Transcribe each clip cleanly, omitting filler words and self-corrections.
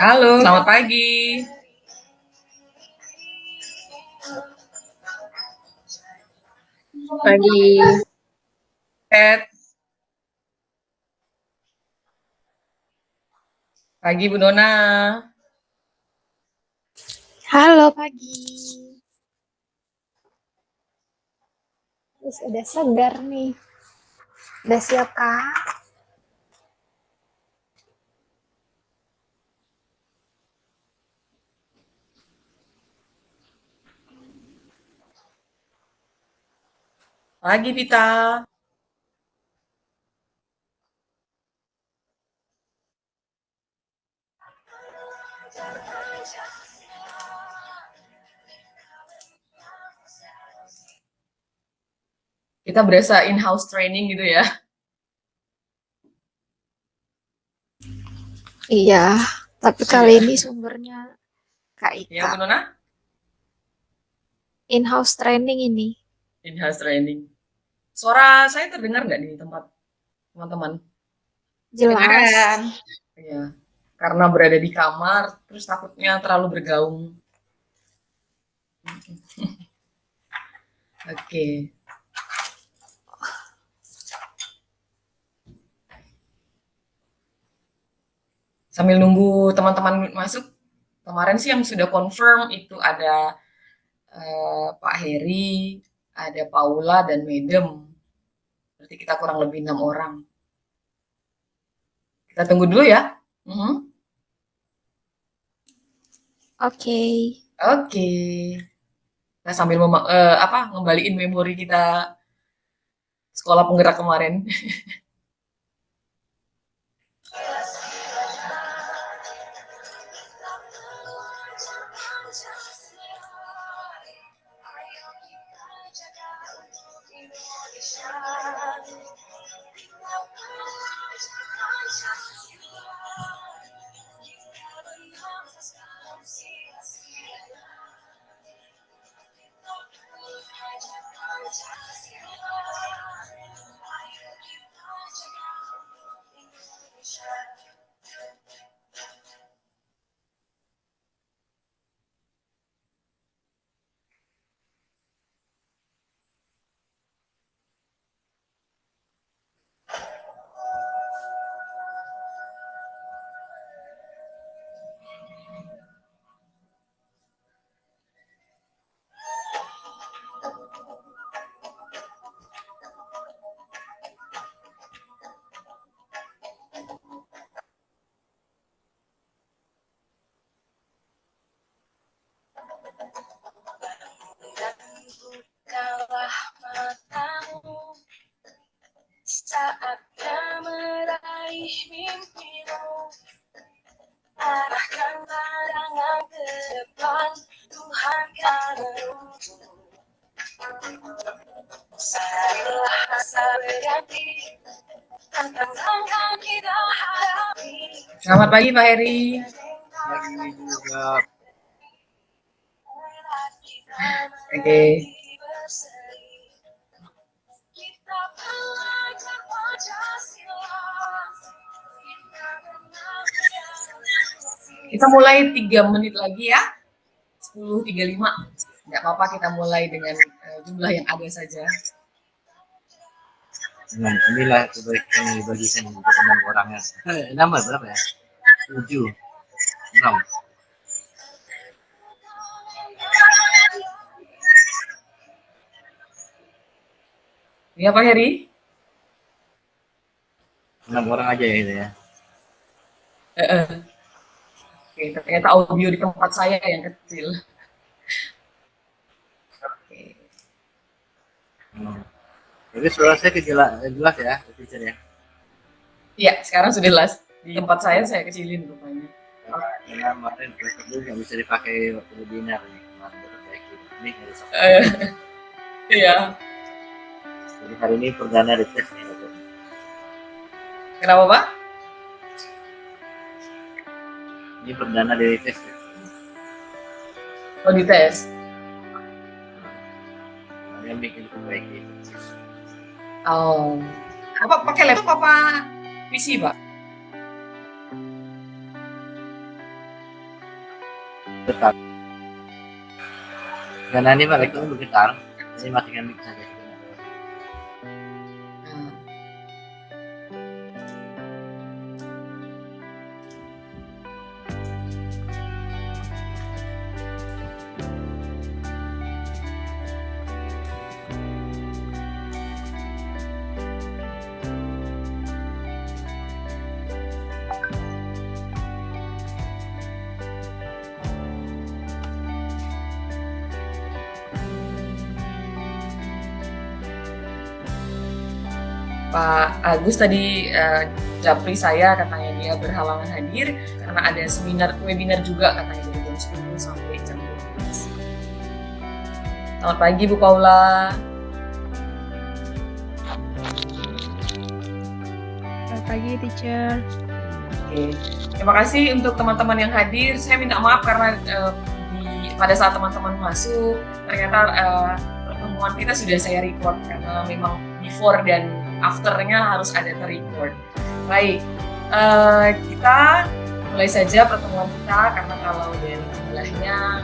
Halo, selamat pagi. Pagi. Ed, pagi Bu Dona. Halo pagi. Terus udah segar nih. Udah siap kak? Pagi Vita. Kita berasa in-house training gitu ya. Iya, tapi kali Iya, ini sumbernya Kak ya Ika. Bu Dona. In-house training ini. In-house training. Suara saya terdengar nggak di tempat teman-teman? Jelas. Kedengeran. Iya, karena berada di kamar, terus takutnya terlalu bergaung. Oke, sambil nunggu teman-teman masuk, kemarin sih yang sudah confirm itu ada Pak Heri, ada Paula dan Medem. Berarti kita kurang lebih 6 orang. Kita tunggu dulu ya. Mhm. Oke. Oke. Kita sambil ngembaliin memori kita sekolah penggerak kemarin. Bukalah matamu saatnya meraih mimpimu. Arahkan pandangan ke depan, Tuhan kan menuntun. Sarilah rasa berganti, tantangan kita hadapi. Selamat pagi Pak Heri. Pagi juga. Oke. Kita mulai 3 menit lagi ya. 10.35. Nggak apa-apa kita mulai dengan jumlah yang ada saja. Nah, inilah kebaikan yang dibagikan untuk 6 orang ya. Nambah berapa ya? 7, 6. Ya Pak Heri. 6 orang aja ya itu ya. Oke, ternyata audio di tempat saya yang kecil. Oke. Jadi suara saya jelas ya, teacher ya. Iya, sekarang sudah jelas. Di tempat saya kecilin rupanya. Karena kemarin dulu nggak bisa dipakai waktu webinar nih. Kemarin baru saya kirim. Ini harus Iya. jadi hari ini perdana di tes nih. Kenapa Pak? Ini perdana di tes ya. Oh dites. Yang bikin perbaiki. Oh. Apa pakai laptop apa PC Pak? Getar. Karena ini Pak itu bergetar. Jadi matikan mic saja. Nah, Pak Agus tadi japri saya katanya dia berhalangan hadir karena ada webinar juga katanya dari jam 10 sampai jam 12. Selamat pagi Bu Paula. Selamat pagi, teacher. Oke, terima kasih untuk teman-teman yang hadir. Saya minta maaf karena pada saat teman-teman masuk ternyata pertemuan kita sudah saya record karena memang before dan afternya harus ada ter-record. Baik, kita mulai saja pertemuan kita karena kalau dari jumlahnya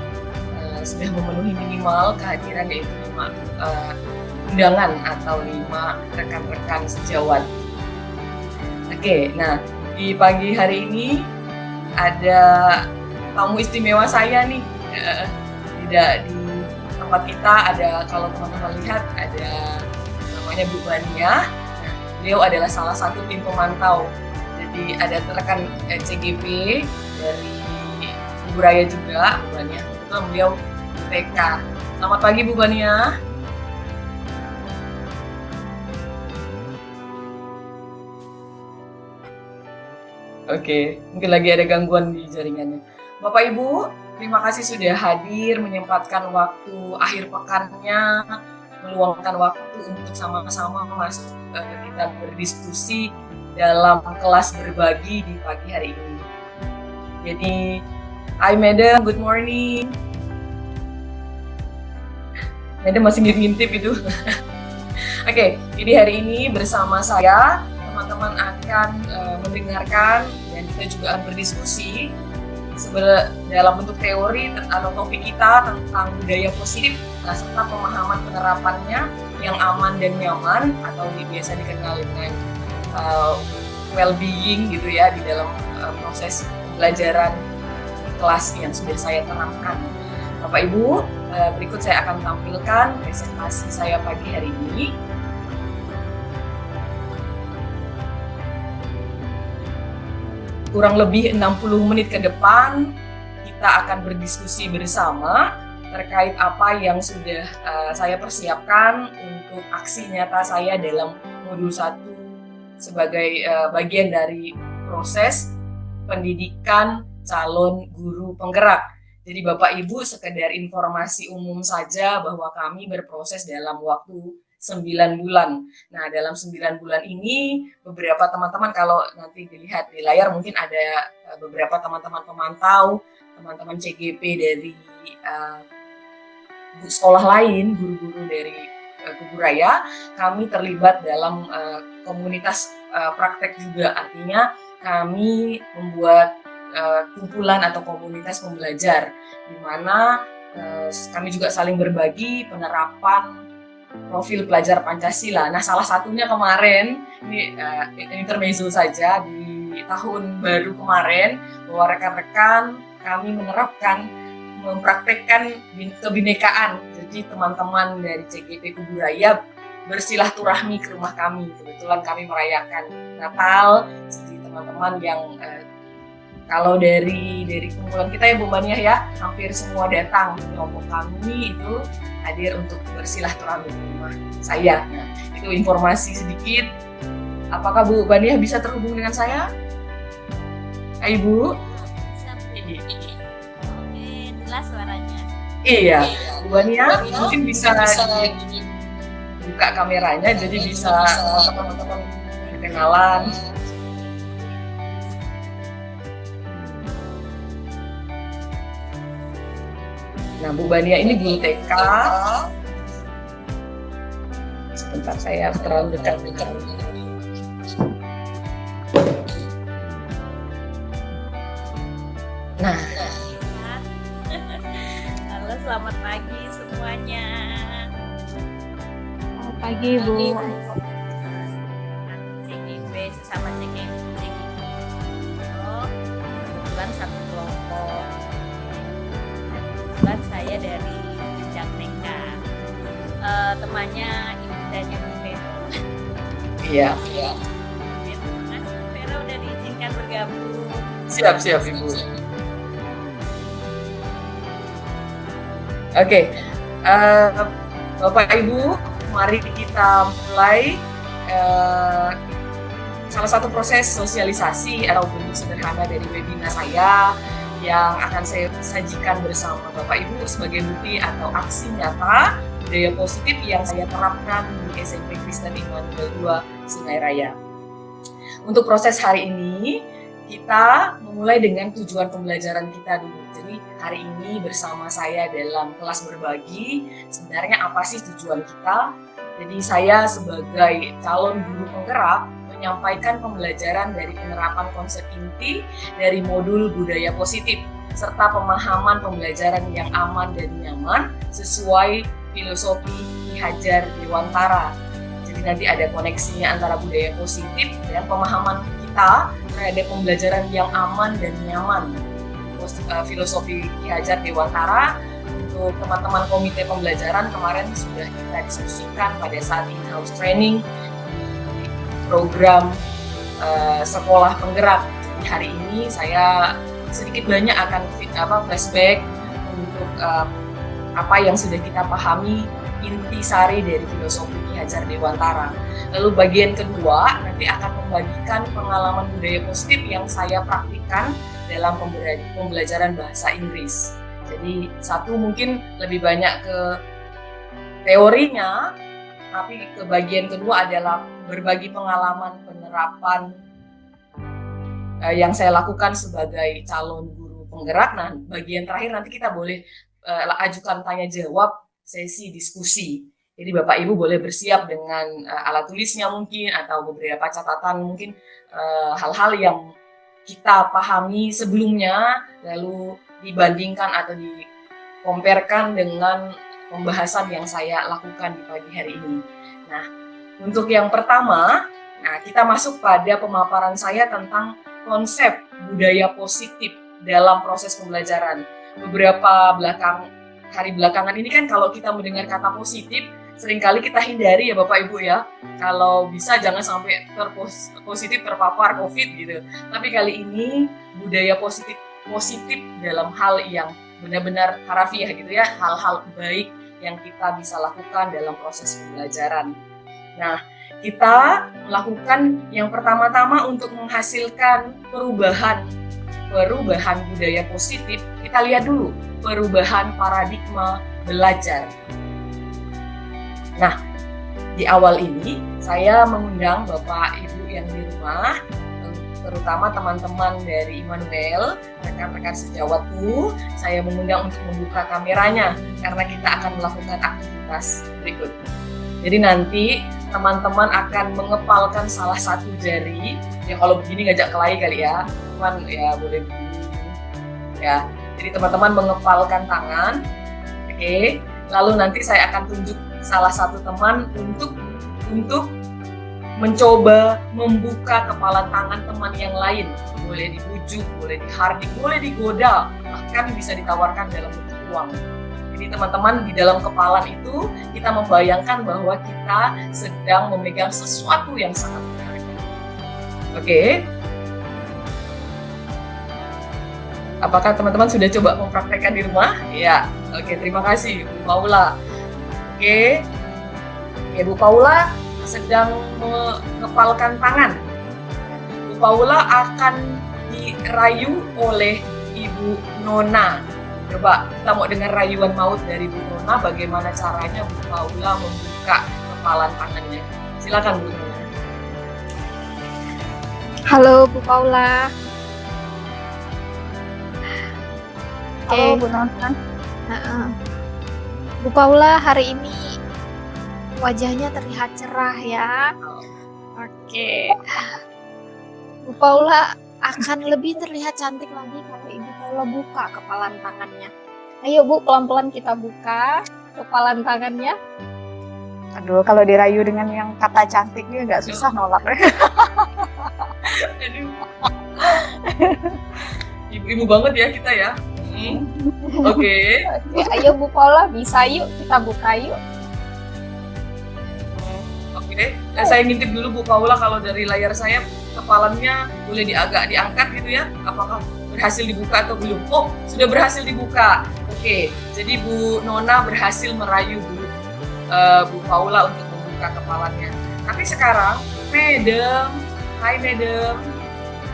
sudah memenuhi minimal kehadiran yaitu 5 undangan atau 5 rekan-rekan sejawat. Oke, nah di pagi hari ini ada tamu istimewa saya nih. Tidak di tempat kita ada, kalau teman-teman lihat ada namanya Bu Bania. Nah, beliau adalah salah satu tim pemantau. Jadi ada rekan CGP dari Bu Raya juga, Bu Bania. Kebetulan beliau TK. Selamat pagi Bu Bania. Oke, mungkin lagi ada gangguan di jaringannya. Bapak Ibu, terima kasih sudah hadir, menyempatkan waktu akhir pekannya, meluangkan waktu untuk sama-sama masuk kita berdiskusi dalam kelas berbagi di pagi hari ini. Jadi, hi Madam, good morning. Madam masih ngintip itu. Oke, jadi hari ini bersama saya, teman-teman akan mendengarkan dan kita juga akan berdiskusi dalam bentuk teori atau topik kita tentang budaya positif serta pemahaman penerapannya yang aman dan nyaman atau biasa dikenal dengan well-being gitu ya di dalam proses pembelajaran kelas yang sudah saya terangkan. Bapak Ibu, berikut saya akan tampilkan presentasi saya pagi hari ini. Kurang lebih 60 menit ke depan kita akan berdiskusi bersama terkait apa yang sudah saya persiapkan untuk aksi nyata saya dalam modul 1 sebagai bagian dari proses pendidikan calon guru penggerak. Jadi Bapak Ibu, sekedar informasi umum saja bahwa kami berproses dalam waktu 9 bulan. Nah, dalam 9 bulan ini, beberapa teman-teman kalau nanti dilihat di layar mungkin ada beberapa teman-teman pemantau, teman-teman CGP dari sekolah lain, guru-guru dari Kubu Raya, kami terlibat dalam komunitas praktek juga. Artinya kami membuat kumpulan atau komunitas pembelajar, di mana kami juga saling berbagi penerapan profil pelajar Pancasila. Nah, salah satunya kemarin, ini intermezzo saja, di tahun baru kemarin, bahwa rekan-rekan kami mempraktekkan kebinekaan. Jadi teman-teman dari CGP Kubu Raya bersilaturahmi ke rumah kami. Kebetulan kami merayakan Natal, jadi teman-teman yang kalau dari kumpulan kita ya Bu Bania ya, hampir semua datang. Kelompok kami itu hadir untuk bersilaturahmi di rumah saya. Nah, itu informasi sedikit. Apakah Bu Bania bisa terhubung dengan saya? Hai Bu? Oke, jelas suaranya. Iya, Bu Bania mungkin bisa buka kameranya jadi bisa teman-teman kenalan. Nah, Bu Bania ini guru TK. Sebentar, saya terlalu dekat. Nah, selamat pagi semuanya. Selamat pagi, Bu. CGP, sesama CGP. Oh, kebetulan satu kelompok. Dan kebetulan saya dari jenjang TK. Temannya ibundanya Bu Vero. Iya. Terima kasih Bu Vero udah diizinkan bergabung. Siap Ibu. Oke, Bapak Ibu, mari kita mulai salah satu proses sosialisasi atau bentuk sederhana dari webinar saya yang akan saya sajikan bersama Bapak Ibu sebagai bukti atau aksi nyata budaya positif yang saya terapkan di SMP Kristen Immanuel 2 Sungai Raya. Untuk proses hari ini, kita memulai dengan tujuan pembelajaran kita dulu. Jadi hari ini bersama saya dalam kelas berbagi, sebenarnya apa sih tujuan kita? Jadi saya sebagai calon guru penggerak menyampaikan pembelajaran dari penerapan konsep inti dari modul budaya positif serta pemahaman pembelajaran yang aman dan nyaman sesuai filosofi Ki Hajar Dewantara. Jadi nanti ada koneksinya antara budaya positif dan pemahaman kita terhadap pembelajaran yang aman dan nyaman. Filosofi Ki Hajar Dewantara untuk teman-teman komite pembelajaran kemarin sudah kita diskusikan pada saat in-house training di program sekolah penggerak. Jadi hari ini saya sedikit banyak akan flashback untuk apa yang sudah kita pahami intisari dari filosofi Ki Hajar Dewantara. Lalu bagian kedua nanti akan membagikan pengalaman budaya positif yang saya praktikkan dalam pembelajaran bahasa Inggris. Jadi satu mungkin lebih banyak ke teorinya, tapi ke bagian kedua adalah berbagi pengalaman penerapan yang saya lakukan sebagai calon guru penggerak. Nah, bagian terakhir nanti kita boleh ajukan tanya jawab sesi diskusi. Jadi Bapak Ibu boleh bersiap dengan alat tulisnya mungkin atau beberapa catatan mungkin hal-hal yang kita pahami sebelumnya lalu dibandingkan atau dikomparekan dengan pembahasan yang saya lakukan di pagi hari ini. Nah, untuk yang pertama, kita masuk pada pemaparan saya tentang konsep budaya positif dalam proses pembelajaran. Beberapa hari belakangan ini kan kalau kita mendengar kata positif, seringkali kita hindari ya Bapak Ibu ya. Kalau bisa jangan sampai positif terpapar COVID gitu. Tapi kali ini budaya positif dalam hal yang benar-benar harafiah gitu ya, hal-hal baik yang kita bisa lakukan dalam proses pembelajaran. Nah, kita melakukan yang pertama-tama untuk menghasilkan perubahan budaya positif. Kita lihat dulu perubahan paradigma belajar. Nah, di awal ini saya mengundang Bapak Ibu yang di rumah, terutama teman-teman dari Immanuel, rekan-rekan sejawatku, saya mengundang untuk membuka kameranya karena kita akan melakukan aktivitas berikut. Jadi nanti teman-teman akan mengepalkan salah satu jari, ya kalau begini ngajak kelahi kali ya, teman ya boleh begini, ya. Jadi teman-teman mengepalkan tangan, oke. Lalu nanti saya akan tunjuk salah satu teman untuk mencoba membuka kepalan tangan teman yang lain. Boleh dibujuk, boleh dihardik, boleh digoda, bahkan bisa ditawarkan dalam bentuk uang. Jadi teman-teman di dalam kepalan itu kita membayangkan bahwa kita sedang memegang sesuatu yang sangat berharga. Oke. Apakah teman-teman sudah coba mempraktekkan di rumah? Ya. Oke, terima kasih Bu Paula. Oke. Bu Paula sedang mengepalkan tangan. Bu Paula akan dirayu oleh Ibu Nona. Coba kita mau dengar rayuan maut dari Bu Nona, bagaimana caranya Bu Paula membuka kepalan tangannya. Silakan Bu Nona. Halo Bu Paula. Halo Bu Nona. Bu Paula hari ini wajahnya terlihat cerah ya. Oke. Bu Paula akan lebih terlihat cantik lagi kalau Ibu Paula buka kepalan tangannya. Ayo Bu, pelan-pelan kita buka kepalan tangannya. Aduh, kalau dirayu dengan yang kata cantiknya agak susah nolak. Aduh. Ibu-ibu banget ya kita ya. Oke. Oke, ayo Bu Paula, bisa yuk kita buka yuk. Oke. Saya ngintip dulu Bu Paula, kalau dari layar saya kepalanya boleh agak diangkat gitu ya. Apakah berhasil dibuka atau belum? Oh, sudah berhasil dibuka. Oke. Jadi Bu Nona berhasil merayu Bu Paula untuk membuka kepalanya. Tapi sekarang, Madam. Hai Madam.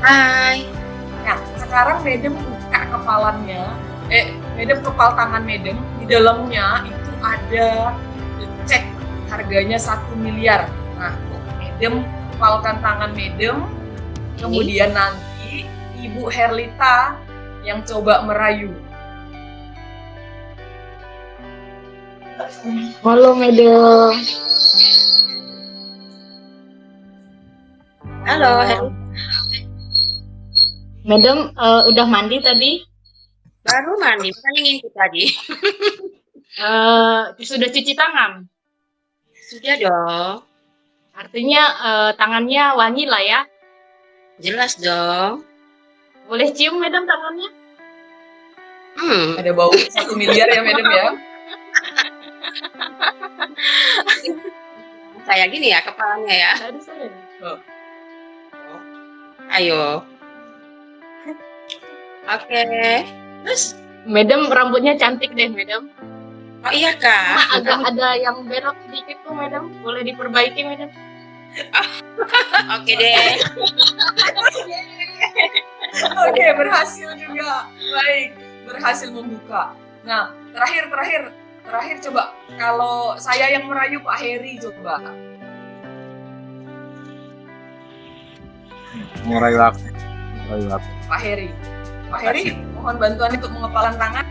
Hai. Nah, sekarang Madam buka kepalanya. Madam kepal tangan Madam, di dalamnya itu ada cek harganya 1 miliar. Nah, Madam kepalkan tangan Madam, kemudian nanti Ibu Herlita yang coba merayu. Halo, Madam. Halo, Madam, udah mandi tadi? Baru mandi, bukan ngintip tadi. Sudah cuci tangan? Sudah dong. Artinya tangannya wangi lah ya? Jelas dong. Boleh cium, Madam, tangannya? Ada bau 1 miliar ya Madam ya? Kayak gini ya kepalanya ya? Oh. Ayo. Oke. Terus, Madam rambutnya cantik deh, Madam. Oh iya Kak. Agak ada yang belok sedikit tuh, Madam. Boleh diperbaiki, Madam? Oke deh. Oke, berhasil juga. Baik, berhasil membuka. Nah, terakhir coba kalau saya yang merayu Pak Heri coba. Merayu apa? Pak Heri, mohon bantuan untuk mengepalan tangan.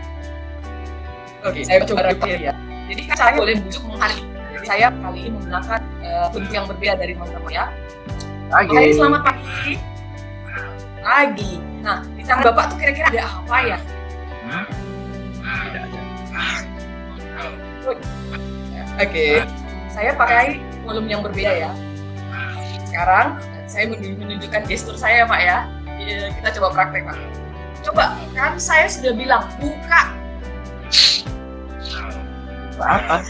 Oke, saya coba rayu Pak Heri ya. Jadi kan saya boleh bujuk menghargai. Jadi saya kali ini menggunakan bentuk yang berbeda dari teman-teman ya. Pak Heri, selamat pagi. Pagi. Nah, di tangan Bapak tuh kira-kira ada apa ya? Tidak ada. Oke, saya pakai volume yang berbeda ya. Sekarang saya menunjukkan gestur saya Pak ya. Kita coba praktek Pak. Coba, kan saya sudah bilang buka. Apa?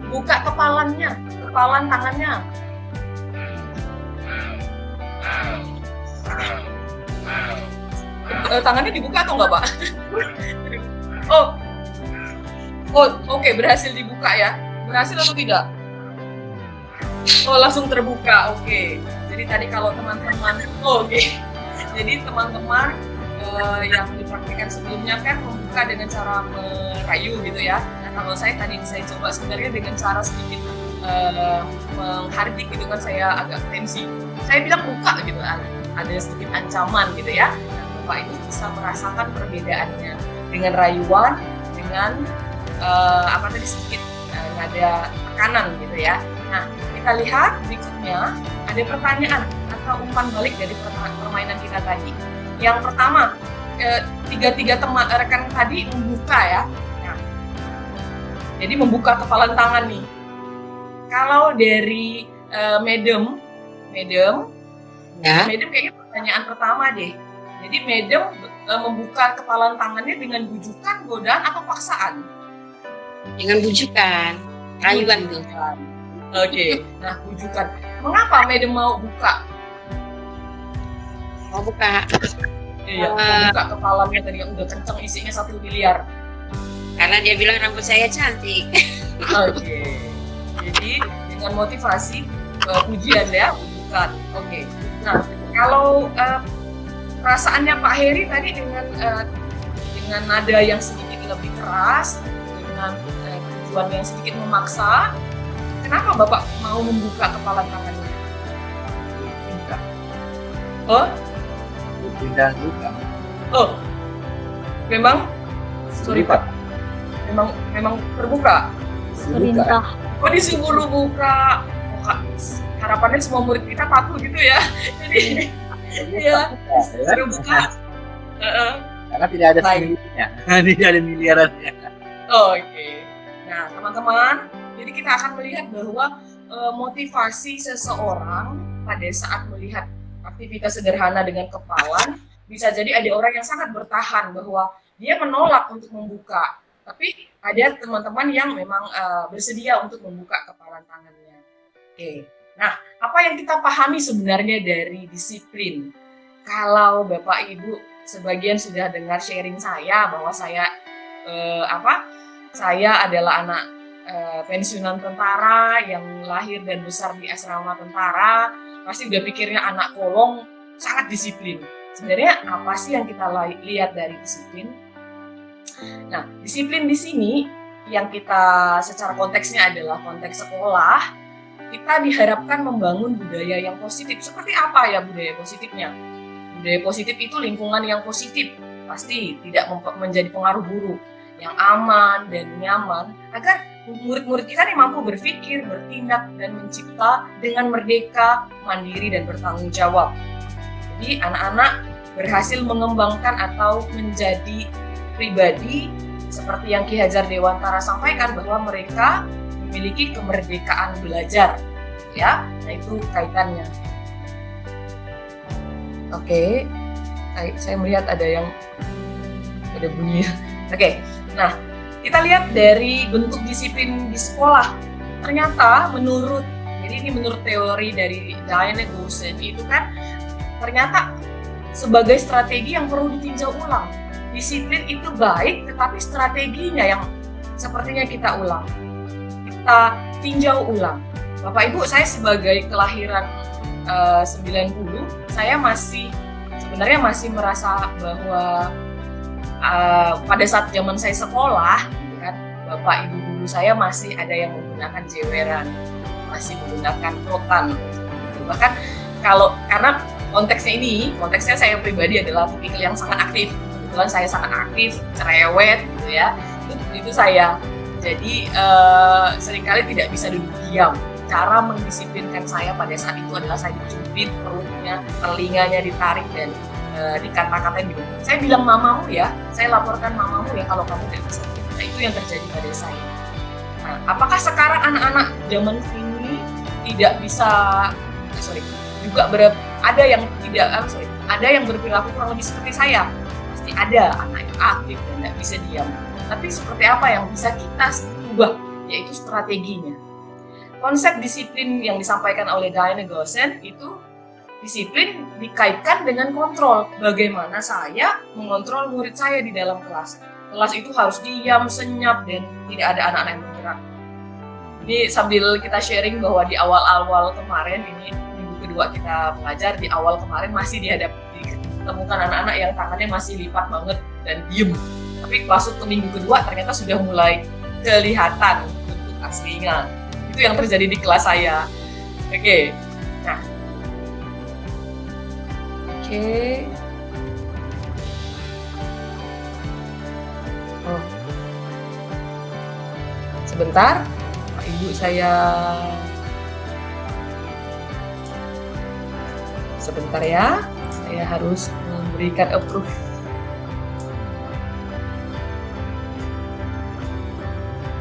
Buka kepalan tangannya. Tangannya dibuka atau enggak Pak? Oke, berhasil dibuka ya. Berhasil atau tidak? Oh, langsung terbuka. Oke. Jadi tadi kalau teman-teman, jadi teman-teman yang dipraktikkan sebelumnya kan membuka dengan cara merayu gitu ya. Nah, kalau saya coba sebenarnya dengan cara sedikit menghardik gitu kan, saya agak tensi. Saya bilang buka gitu, ada sedikit ancaman gitu ya. Nah, Bapak ini bisa merasakan perbedaannya dengan rayuan, dengan sedikit ada tekanan gitu ya. Nah, kita lihat berikutnya ada pertanyaan atau umpan balik dari permainan kita tadi. Yang pertama, tiga teman rekan tadi membuka ya. Nah, jadi membuka kepalan tangan nih. Kalau dari Madam kayaknya pertanyaan pertama deh. Jadi Madam membuka kepalan tangannya dengan bujukan, godaan atau paksaan? Dengan bujukan, rayuan tuh. Oke, nah bujukan. Mengapa Madam mau buka? Mau buka? Iya, buka kepalanya tadi yang udah kenceng isinya 1 miliar. Karena dia bilang rambut saya cantik. Oke. Jadi dengan motivasi pujian ya, bukan. Oke. Nah, kalau perasaannya Pak Heri tadi dengan nada yang sedikit lebih keras, dengan tujuan yang sedikit memaksa, kenapa Bapak mau membuka kepalan tangannya? Tidak. Oh? Tidak juga. Oh. Memang? Sorry Pak. Memang terbuka? Perintah. Oh, disuruh buka. Harapannya semua murid kita patuh gitu ya. Jadi ya, suruh buka. Karena tidak ada Baik. semilinya, tidak ada miliarannya. Oke. Nah, teman-teman, jadi kita akan melihat bahwa motivasi seseorang pada saat melihat aktivitas sederhana dengan kepalan, bisa jadi ada orang yang sangat bertahan bahwa dia menolak untuk membuka, tapi ada teman-teman yang memang bersedia untuk membuka kepalan tangannya. Oke. Nah, apa yang kita pahami sebenarnya dari disiplin? Kalau Bapak Ibu sebagian sudah dengar sharing saya bahwa saya saya adalah anak pensiunan tentara yang lahir dan besar di asrama tentara, pasti udah pikirnya anak kolong sangat disiplin. Sebenarnya apa sih yang kita lihat dari disiplin? Nah, disiplin di sini yang kita secara konteksnya adalah konteks sekolah, kita diharapkan membangun budaya yang positif. Seperti apa ya budaya positifnya? Budaya positif itu lingkungan yang positif, pasti tidak menjadi pengaruh buruk, yang aman dan nyaman, agar murid-murid kita nih mampu berpikir, bertindak, dan mencipta dengan merdeka, mandiri, dan bertanggung jawab. Jadi anak-anak berhasil mengembangkan atau menjadi pribadi seperti yang Ki Hajar Dewantara sampaikan bahwa mereka memiliki kemerdekaan belajar, ya. Nah, itu kaitannya. Oke, saya melihat ada bunyi. Oke, nah kita lihat dari bentuk disiplin di sekolah. Ternyata menurut teori dari Diana Goshen itu kan ternyata sebagai strategi yang perlu ditinjau ulang. Disiplin itu baik, tetapi strateginya yang sepertinya kita ulang. Kita tinjau ulang. Bapak Ibu, saya sebagai kelahiran 90, saya sebenarnya masih merasa bahwa pada saat zaman saya sekolah, gitu kan, Bapak Ibu guru saya masih ada yang menggunakan jeweran, masih menggunakan rotan. Bahkan karena konteksnya saya pribadi adalah tipikal yang sangat aktif. Kebetulan saya sangat aktif, cerewet, gitu ya. Itu saya. Jadi seringkali tidak bisa duduk diam. Cara mendisiplinkan saya pada saat itu adalah saya dicubit perutnya, telinganya ditarik, dan dikata-katain gitu. Saya bilang mamamu ya, saya laporkan mamamu ya kalau kamu tidak bisa. Nah, itu yang terjadi pada saya. Nah, apakah sekarang anak-anak zaman ini tidak bisa, ada yang berperilaku kurang lebih seperti saya? Pasti ada anak yang aktif dan tidak bisa diam. Tapi seperti apa yang bisa kita ubah, yaitu strateginya. Konsep disiplin yang disampaikan oleh Diana Goshen itu disiplin dikaitkan dengan kontrol. Bagaimana saya mengontrol murid saya di dalam kelas. Kelas itu harus diam, senyap, dan tidak ada anak-anak yang bergerak. Ini sambil kita sharing bahwa di awal-awal kemarin, ini minggu kedua kita belajar, di awal kemarin masih ditemukan anak-anak yang tangannya masih lipat banget dan diem. Tapi masuk ke minggu kedua ternyata sudah mulai kelihatan bentuk aslinya. Itu yang terjadi di kelas saya. Oke. Nah. Oke. Sebentar, Pak Ibu sebentar ya. Saya harus memberikan approve.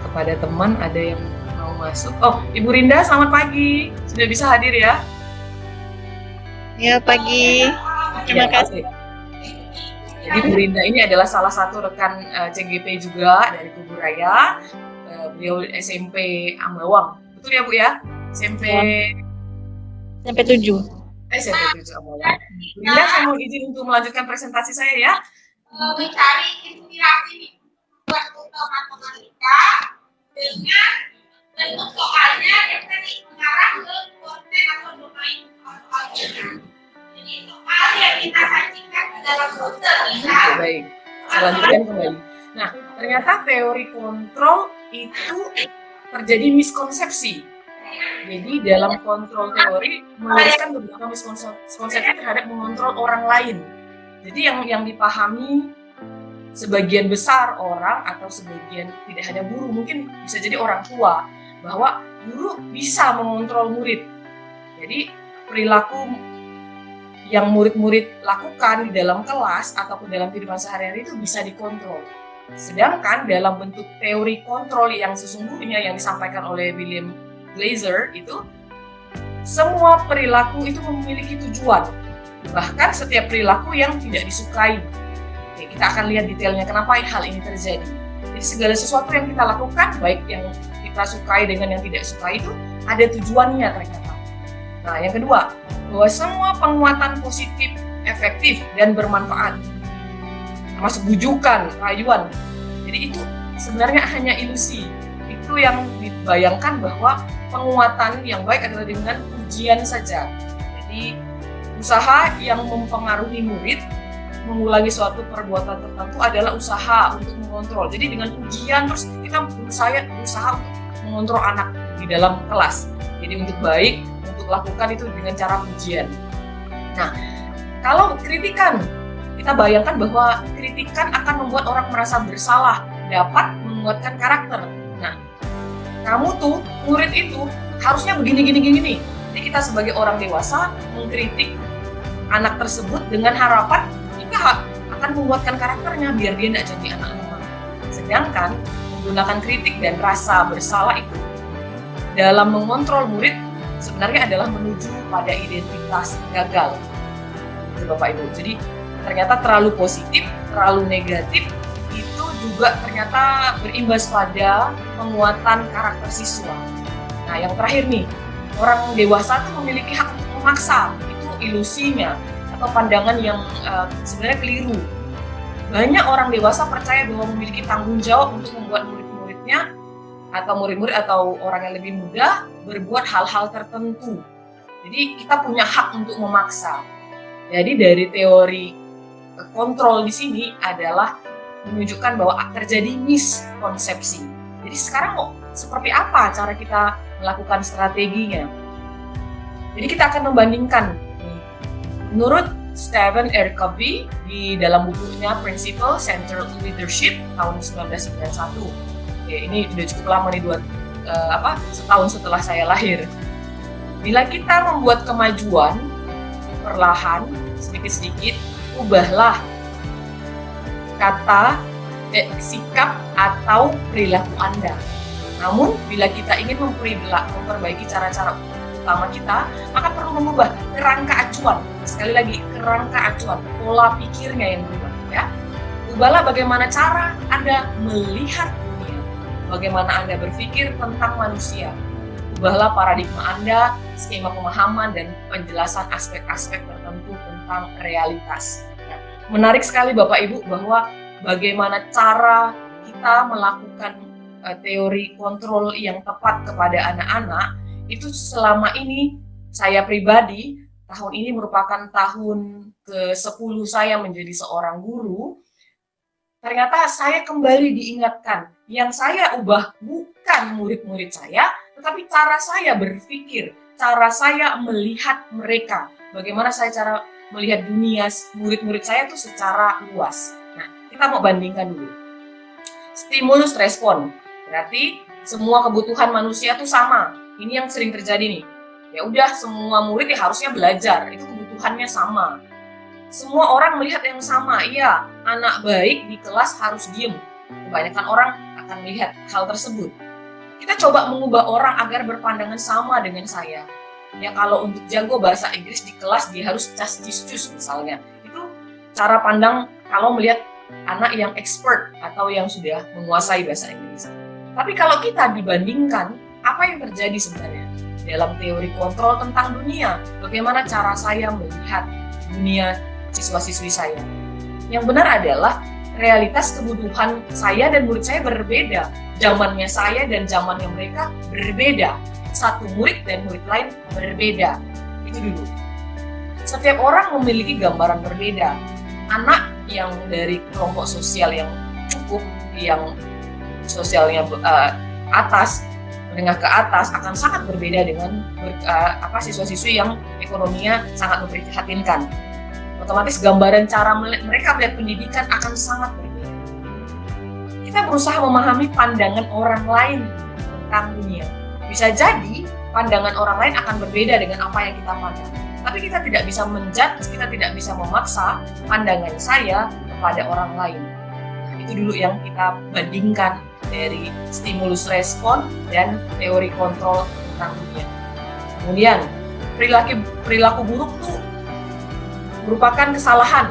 Kepada teman ada yang mau masuk. Oh, Ibu Rinda, selamat pagi. Sudah bisa hadir ya? Ya, pagi. Terima kasih. Jadi Bu Rinda ini adalah salah satu rekan CGP juga dari Kubu Raya. Beliau SMP Ambawang. Betul ya Bu ya? SMP 7. SMP 7 Ambawang. Bu Rinda, saya mau izin untuk melanjutkan presentasi saya ya. Mencari inspirasi buat matematika dengan bentuk soalnya yang tadi mengarah ke konten atau domain soalnya. Jadi soal yang kita sajikan ke dalam poster kita. Baik, saya lanjutkan kembali. Nah, ternyata teori kontrol itu terjadi miskonsepsi. Jadi dalam kontrol teori meluruskan beberapa miskonsepsi terhadap mengontrol orang lain. Jadi yang dipahami sebagian besar orang atau sebagian tidak hanya guru, mungkin bisa jadi orang tua, bahwa guru bisa mengontrol murid. Jadi perilaku yang murid-murid lakukan di dalam kelas ataupun dalam kehidupan sehari-hari itu bisa dikontrol. Sedangkan dalam bentuk teori kontrol yang sesungguhnya yang disampaikan oleh William Glaser itu, semua perilaku itu memiliki tujuan. Bahkan setiap perilaku yang tidak disukai. Oke, kita akan lihat detailnya kenapa hal ini terjadi. Jadi segala sesuatu yang kita lakukan, baik yang kita sukai dengan yang tidak sukai itu ada tujuannya ternyata. Nah, yang kedua, bahwa semua penguatan positif, efektif, dan bermanfaat, termasuk bujukan, rayuan. Jadi itu sebenarnya hanya ilusi. Itu yang dibayangkan bahwa penguatan yang baik adalah dengan ujian saja. Jadi usaha yang mempengaruhi murid mengulangi suatu perbuatan tertentu adalah usaha untuk mengontrol. Jadi dengan ujian terus kita berusaha untuk mengontrol anak di dalam kelas. Jadi untuk baik, untuk lakukan itu dengan cara ujian. Nah, kalau kritikan, kita bayangkan bahwa kritikan akan membuat orang merasa bersalah, dapat menguatkan karakter. Nah, kamu tuh, murid itu harusnya begini. Jadi kita sebagai orang dewasa mengkritik anak tersebut dengan harapan kita akan menguatkan karakternya biar dia tidak jadi anak lemah. Sedangkan menggunakan kritik dan rasa bersalah itu dalam mengontrol murid sebenarnya adalah menuju pada identitas gagal. Itu Bapak Ibu. Jadi ternyata terlalu positif, terlalu negatif itu juga ternyata berimbas pada penguatan karakter siswa. Nah, yang terakhir nih, orang dewasa itu memiliki hak untuk memaksa. Itu ilusinya atau pandangan yang sebenarnya keliru. Banyak orang dewasa percaya bahwa memiliki tanggung jawab untuk membuat murid-muridnya atau murid-murid atau orang yang lebih muda berbuat hal-hal tertentu. Jadi kita punya hak untuk memaksa. Jadi dari teori kontrol di sini adalah menunjukkan bahwa terjadi miskonsepsi. Jadi sekarang kok seperti apa cara kita melakukan strateginya? Jadi kita akan membandingkan. Menurut Stephen R. Covey di dalam bukunya Principle Centered Leadership tahun 1991. Oke, ini udah cukup lama nih, setahun setelah saya lahir. Bila kita membuat kemajuan perlahan, sedikit-sedikit, ubahlah kata, sikap atau perilaku Anda. Namun, bila kita ingin memperbaiki cara-cara utama kita, maka perlu mengubah kerangka acuan. Sekali lagi, kerangka acuan, pola pikirnya yang berubah. Ya. Ubahlah bagaimana cara Anda melihat dunia, bagaimana Anda berpikir tentang manusia. Ubahlah paradigma Anda, skema pemahaman, dan penjelasan aspek-aspek tertentu tentang realitas. Ya. Menarik sekali Bapak Ibu bahwa bagaimana cara kita melakukan teori kontrol yang tepat kepada anak-anak, itu selama ini saya pribadi, tahun ini merupakan tahun ke-10 saya menjadi seorang guru. Ternyata saya kembali diingatkan, yang saya ubah bukan murid-murid saya, tetapi cara saya berpikir, cara saya melihat mereka. Bagaimana saya cara melihat dunia murid-murid saya itu secara luas. Nah, kita mau bandingkan dulu. Stimulus respon, berarti semua kebutuhan manusia itu sama. Ini yang sering terjadi nih. Ya udah, semua murid ya harusnya belajar, itu kebutuhannya sama. Semua orang melihat yang sama. Iya, anak baik di kelas harus diem. Kebanyakan orang akan melihat hal tersebut. Kita coba mengubah orang agar berpandangan sama dengan saya. Ya kalau untuk jago bahasa Inggris di kelas dia harus cas-cis-cus misalnya. Itu cara pandang kalau melihat anak yang expert atau yang sudah menguasai bahasa Inggris. Tapi kalau kita dibandingkan, apa yang terjadi sebenarnya dalam teori kontrol tentang dunia? Bagaimana cara saya melihat dunia siswa-siswi saya? Yang benar adalah realitas kebutuhan saya dan murid saya berbeda. Zamannya saya dan zamannya mereka berbeda. Satu murid dan murid lain berbeda. Itu dulu. Setiap orang memiliki gambaran berbeda. Anak yang dari kelompok sosial yang cukup, yang sosialnya atas, menengah ke atas akan sangat berbeda dengan siswa-siswi yang ekonominya sangat memprihatinkan. Otomatis gambaran cara mereka melihat pendidikan akan sangat berbeda. Kita berusaha memahami pandangan orang lain tentang dunia. Bisa jadi pandangan orang lain akan berbeda dengan apa yang kita pandang. Tapi kita tidak bisa menjudge, kita tidak bisa memaksa pandangan saya kepada orang lain. Nah, itu dulu yang kita bandingkan dari stimulus respon dan teori kontrol tentang dunia. Kemudian perilaku buruk tuh merupakan kesalahan.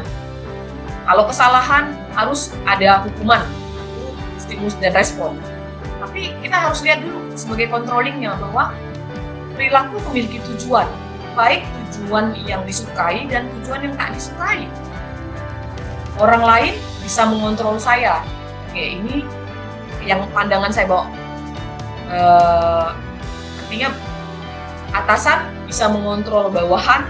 Kalau kesalahan harus ada hukuman, itu stimulus dan respon. Tapi kita harus lihat dulu sebagai controllingnya bahwa perilaku memiliki tujuan, baik tujuan yang disukai dan tujuan yang tak disukai. Orang lain bisa mengontrol saya. Oke, ini yang pandangan saya bawa. Artinya atasan bisa mengontrol bawahan.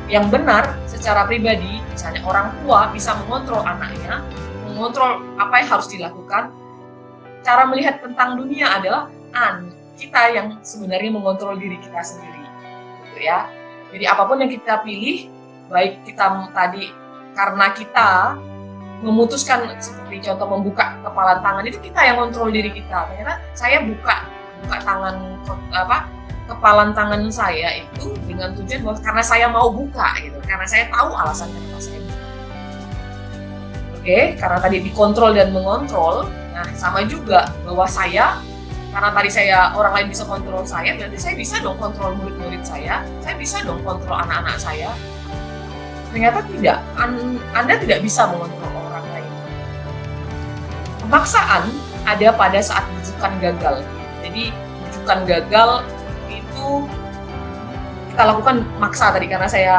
Yang benar secara pribadi, misalnya orang tua bisa mengontrol anaknya, mengontrol apa yang harus dilakukan. Cara melihat tentang dunia adalah kita yang sebenarnya mengontrol diri kita sendiri, gitu ya. Jadi apapun yang kita pilih, baik kita tadi karena kita memutuskan seperti contoh membuka kepala tangan, itu kita yang kontrol diri kita. Ternyata saya buka tangan kepalan tangan saya itu dengan tujuan bahwa karena saya mau buka gitu, karena saya tahu alasan kenapa saya buka. Oke, karena tadi dikontrol dan mengontrol. Nah, sama juga bahwa saya, karena tadi orang lain bisa kontrol saya, berarti saya bisa dong kontrol murid-murid saya bisa dong kontrol anak-anak saya. Ternyata tidak, Anda tidak bisa mengontrol orang lain. Pemaksaan ada pada saat rujukan gagal. Jadi rujukan gagal itu kita lakukan maksa tadi, karena saya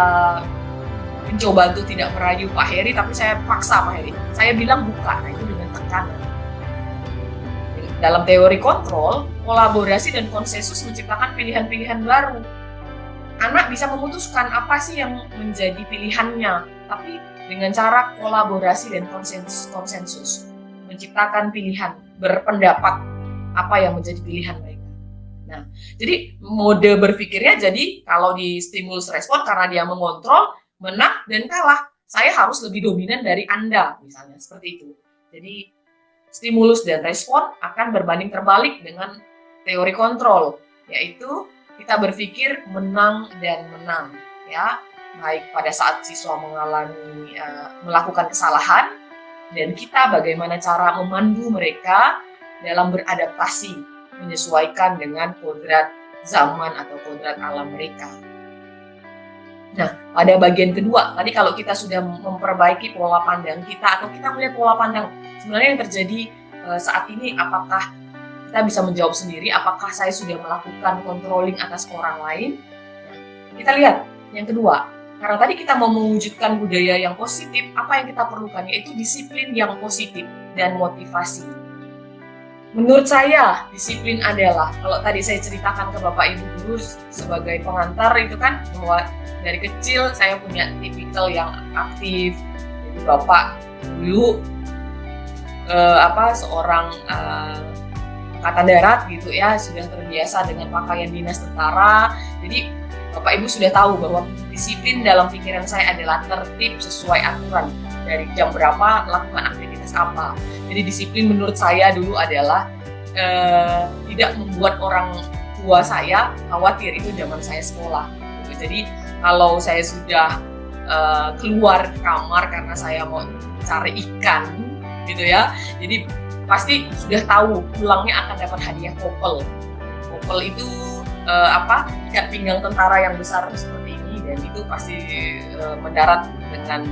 mencoba untuk tidak merayu Pak Heri, tapi saya paksa Pak Heri. Saya bilang buka, nah itu dengan tekanan. Dalam teori kontrol, kolaborasi dan konsensus menciptakan pilihan-pilihan baru. Anak bisa memutuskan apa sih yang menjadi pilihannya, tapi dengan cara kolaborasi dan konsensus menciptakan pilihan, berpendapat apa yang menjadi pilihan mereka. Nah, jadi mode berpikirnya jadi kalau di stimulus respon karena dia mengontrol, menang dan kalah, saya harus lebih dominan dari Anda, misalnya seperti itu. Jadi stimulus dan respon akan berbanding terbalik dengan teori kontrol, yaitu kita berpikir menang dan menang, ya, baik pada saat siswa melakukan kesalahan dan kita bagaimana cara memandu mereka dalam beradaptasi menyesuaikan dengan kodrat zaman atau kodrat alam mereka. Nah, pada bagian kedua, tadi kalau kita sudah memperbaiki pola pandang kita atau kita melihat pola pandang sebenarnya yang terjadi saat ini, apakah kita bisa menjawab sendiri, apakah saya sudah melakukan controlling atas orang lain? Nah, kita lihat yang kedua, karena tadi kita mau mewujudkan budaya yang positif, apa yang kita perlukan yaitu disiplin yang positif dan motivasi. Menurut saya, disiplin adalah, kalau tadi saya ceritakan ke Bapak Ibu guru sebagai pengantar itu kan, bahwa dari kecil saya punya tipikal yang aktif. Jadi Bapak dulu seorang angkatan darat gitu ya, sudah terbiasa dengan pakaian dinas tentara. Jadi Bapak Ibu sudah tahu bahwa disiplin dalam pikiran saya adalah tertib sesuai aturan. Dari jam berapa lakukan aktivitas apa. Jadi disiplin menurut saya dulu adalah tidak membuat orang tua saya khawatir, itu zaman saya sekolah. Jadi kalau saya sudah keluar kamar karena saya mau cari ikan gitu ya, jadi pasti sudah tahu pulangnya akan dapat hadiah kopel. Kopel itu ikat pinggang tentara yang besar seperti ini, dan itu pasti mendarat dengan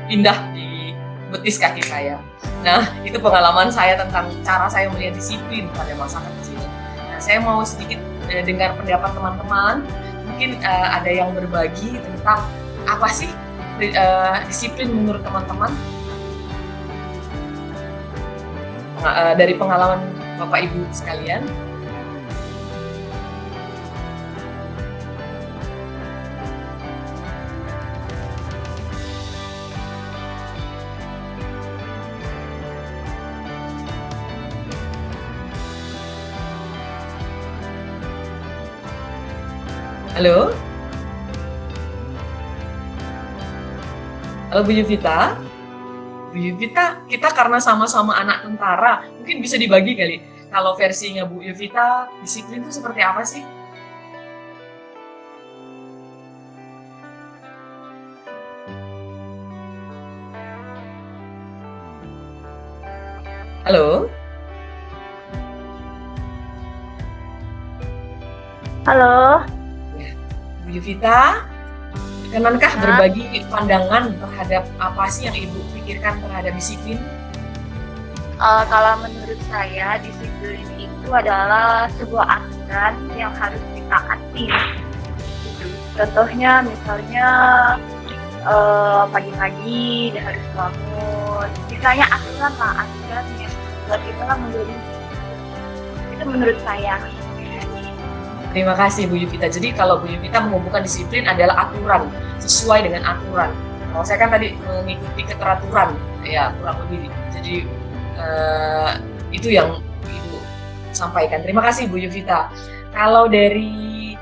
indah di betis kaki saya. Nah, itu pengalaman saya tentang cara saya melihat disiplin pada masa kecil. Nah, saya mau sedikit dengar pendapat teman-teman. Mungkin ada yang berbagi tentang apa sih disiplin menurut teman-teman. Dari pengalaman Bapak Ibu sekalian. Halo? Halo Bu Yuvita? Bu Yuvita, kita karena sama-sama anak tentara, mungkin bisa dibagi kali. Kalau versinya Bu Yuvita, disiplin itu seperti apa sih? Halo, Halo. Bu Yuvita, berkenankah berbagi pandangan terhadap apa sih yang Ibu pikirkan terhadap disiplin? Kalau menurut saya disiplin itu adalah sebuah aturan yang harus ditaati. Gitu. Contohnya misalnya pagi-pagi dia harus bangun. Misalnya aturan yang buat kita menjadi itu menurut saya. Terima kasih Bu Yuvita. Jadi kalau Bu Yuvita menghubungkan disiplin adalah aturan, sesuai dengan aturan. Kalau saya kan tadi mengikuti keteraturan, ya kurang lebih. Jadi itu yang Ibu sampaikan. Terima kasih Bu Yuvita. Kalau dari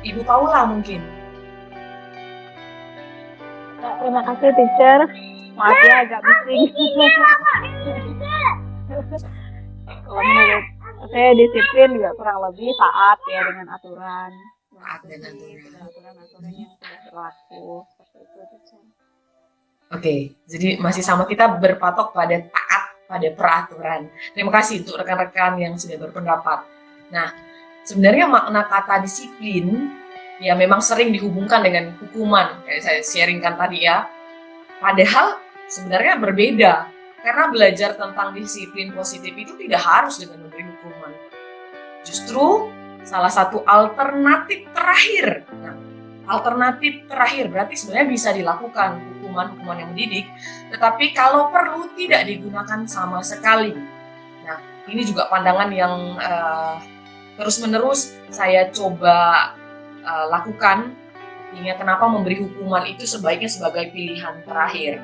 Ibu Paula mungkin. Ya, terima kasih teacher. Maaf ya agak bising. Kalau menurut saya disiplin juga kurang lebih taat ya dengan aturan. Taat dan aturan. Aturan-aturan yang sudah berlaku. Seperti itu teacher. Oke, jadi masih sama kita berpatok pada taat pada peraturan. Terima kasih untuk rekan-rekan yang sudah berpendapat. Nah, sebenarnya makna kata disiplin ya memang sering dihubungkan dengan hukuman, kayak saya sharingkan tadi ya. Padahal sebenarnya berbeda, karena belajar tentang disiplin positif itu tidak harus dengan memberi hukuman. Justru salah satu alternatif terakhir. Nah, alternatif terakhir berarti sebenarnya bisa dilakukan hukuman-hukuman yang mendidik, tetapi kalau perlu tidak digunakan sama sekali. Nah, ini juga pandangan yang terus-menerus saya coba lakukan. Artinya kenapa memberi hukuman itu sebaiknya sebagai pilihan terakhir.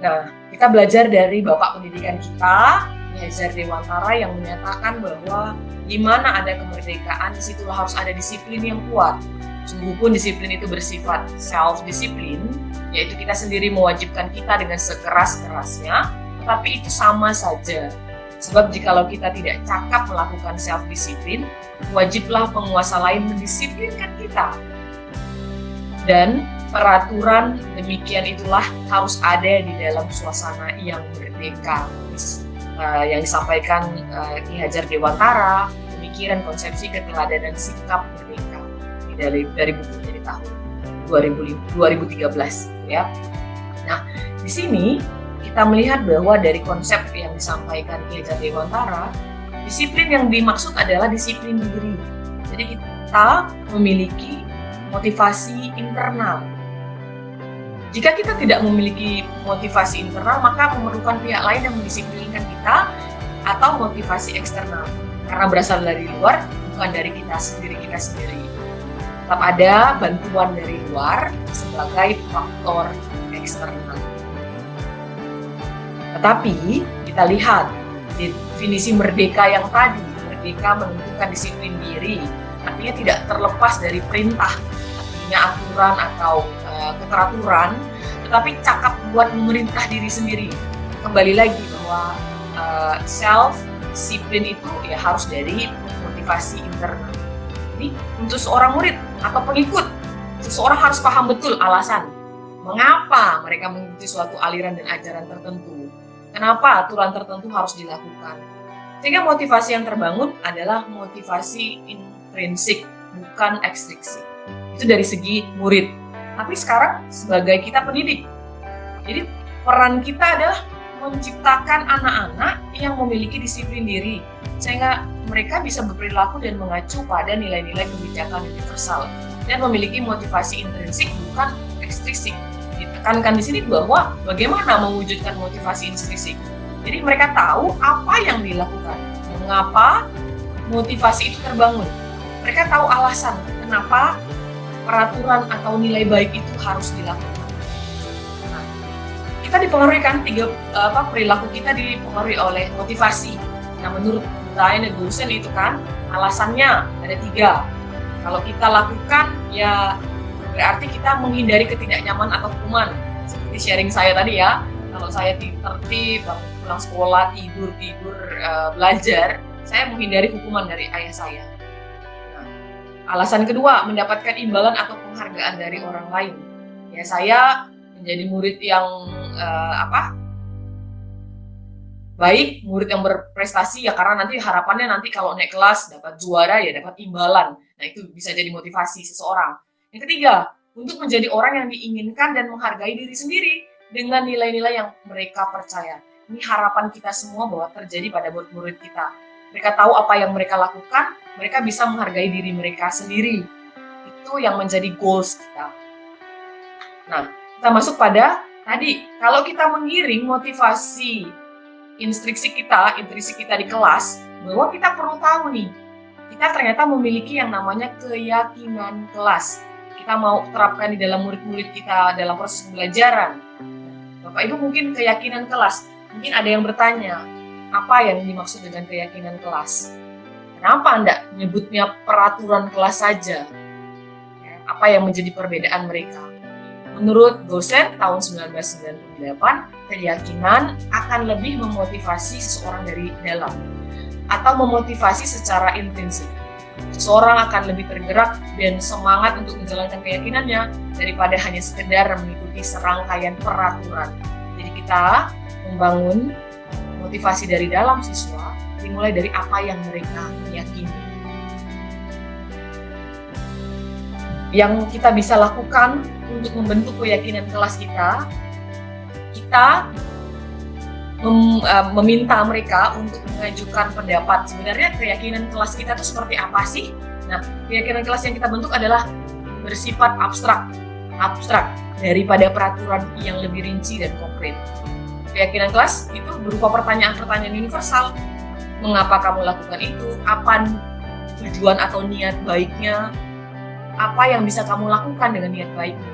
Nah, kita belajar dari Bapak Pendidikan kita, Ki Hajar Dewantara, yang menyatakan bahwa di mana ada kemerdekaan, disitulah harus ada disiplin yang kuat. Sungguh pun disiplin itu bersifat self-disiplin, yaitu kita sendiri mewajibkan kita dengan sekeras-kerasnya, tetapi itu sama saja. Sebab jikalau kita tidak cakap melakukan self-disiplin, wajiblah penguasa lain mendisiplinkan kita. Dan peraturan demikian itulah harus ada di dalam suasana yang merdeka. Yang disampaikan Ki Hajar Dewantara, pemikiran, konsepsi, keteladanan, sikap merdeka dari bukunya di tahun 2013 ya. Nah, di sini kita melihat bahwa dari konsep yang disampaikan Ki Hajar Dewantara, disiplin yang dimaksud adalah disiplin diri. Jadi kita memiliki motivasi internal. Jika kita tidak memiliki motivasi internal, maka memerlukan pihak lain yang mendisiplinkan kita atau motivasi eksternal. Karena berasal dari luar, bukan dari kita sendiri. Tetap ada bantuan dari luar sebagai faktor eksternal. Tetapi kita lihat definisi merdeka yang tadi, merdeka menentukan disiplin diri, artinya tidak terlepas dari perintah, artinya aturan atau keteraturan, tetapi cakap buat memerintah diri sendiri. Kembali lagi bahwa self-disiplin itu ya harus dari motivasi internal. Jadi untuk seorang murid atau pengikut, seseorang harus paham betul alasan mengapa mereka mengikuti suatu aliran dan ajaran tertentu. Kenapa aturan tertentu harus dilakukan. Sehingga motivasi yang terbangun adalah motivasi intrinsik, bukan ekstrinsi. Itu dari segi murid. Tapi sekarang sebagai kita pendidik, jadi peran kita adalah menciptakan anak-anak yang memiliki disiplin diri, sehingga mereka bisa berperilaku dan mengacu pada nilai-nilai kebijakan universal dan memiliki motivasi intrinsik, bukan ekstrinsik. Ditekankan di sini bahwa bagaimana mewujudkan motivasi intrinsik. Jadi mereka tahu apa yang dilakukan, mengapa motivasi itu terbangun. Mereka tahu alasan kenapa peraturan atau nilai baik itu harus dilakukan. Nah, kita dipengaruhi kan perilaku kita dipengaruhi oleh motivasi. Nah, menurut Brian Eagleson itu kan alasannya ada 3. Kalau kita lakukan ya berarti kita menghindari ketidaknyamanan atau hukuman. Seperti sharing saya tadi ya, kalau saya tertib, pulang sekolah, tidur, belajar, saya menghindari hukuman dari ayah saya. Alasan kedua, mendapatkan imbalan atau penghargaan dari orang lain. Ya, saya menjadi murid yang baik, murid yang berprestasi ya karena nanti harapannya nanti kalau naik kelas dapat juara ya dapat imbalan. Nah, itu bisa jadi motivasi seseorang. Yang ketiga, untuk menjadi orang yang diinginkan dan menghargai diri sendiri dengan nilai-nilai yang mereka percaya. Ini harapan kita semua bahwa terjadi pada murid-murid kita. Mereka tahu apa yang mereka lakukan, mereka bisa menghargai diri mereka sendiri. Itu yang menjadi goals kita. Nah, kita masuk pada tadi, kalau kita mengiring motivasi intrinsik kita di kelas, bahwa kita perlu tahu nih, kita ternyata memiliki yang namanya keyakinan kelas. Kita mau terapkan di dalam murid-murid kita dalam proses pembelajaran. Bapak Ibu mungkin keyakinan kelas, mungkin ada yang bertanya, apa yang dimaksud dengan keyakinan kelas? Kenapa Anda menyebutnya peraturan kelas saja? Apa yang menjadi perbedaan mereka? Menurut dosen tahun 1998, keyakinan akan lebih memotivasi seseorang dari dalam atau memotivasi secara intrinsik. Seseorang akan lebih tergerak dan semangat untuk menjalankan keyakinannya daripada hanya sekedar mengikuti serangkaian peraturan. Jadi kita membangun motivasi dari dalam siswa dimulai dari apa yang mereka yakini. Yang kita bisa lakukan untuk membentuk keyakinan kelas kita meminta mereka untuk mengajukan pendapat. Sebenarnya keyakinan kelas kita itu seperti apa sih? Nah, keyakinan kelas yang kita bentuk adalah bersifat abstrak daripada peraturan yang lebih rinci dan konkret. Keyakinan kelas itu berupa pertanyaan-pertanyaan universal. Mengapa kamu lakukan itu? Apa tujuan atau niat baiknya? Apa yang bisa kamu lakukan dengan niat baikmu?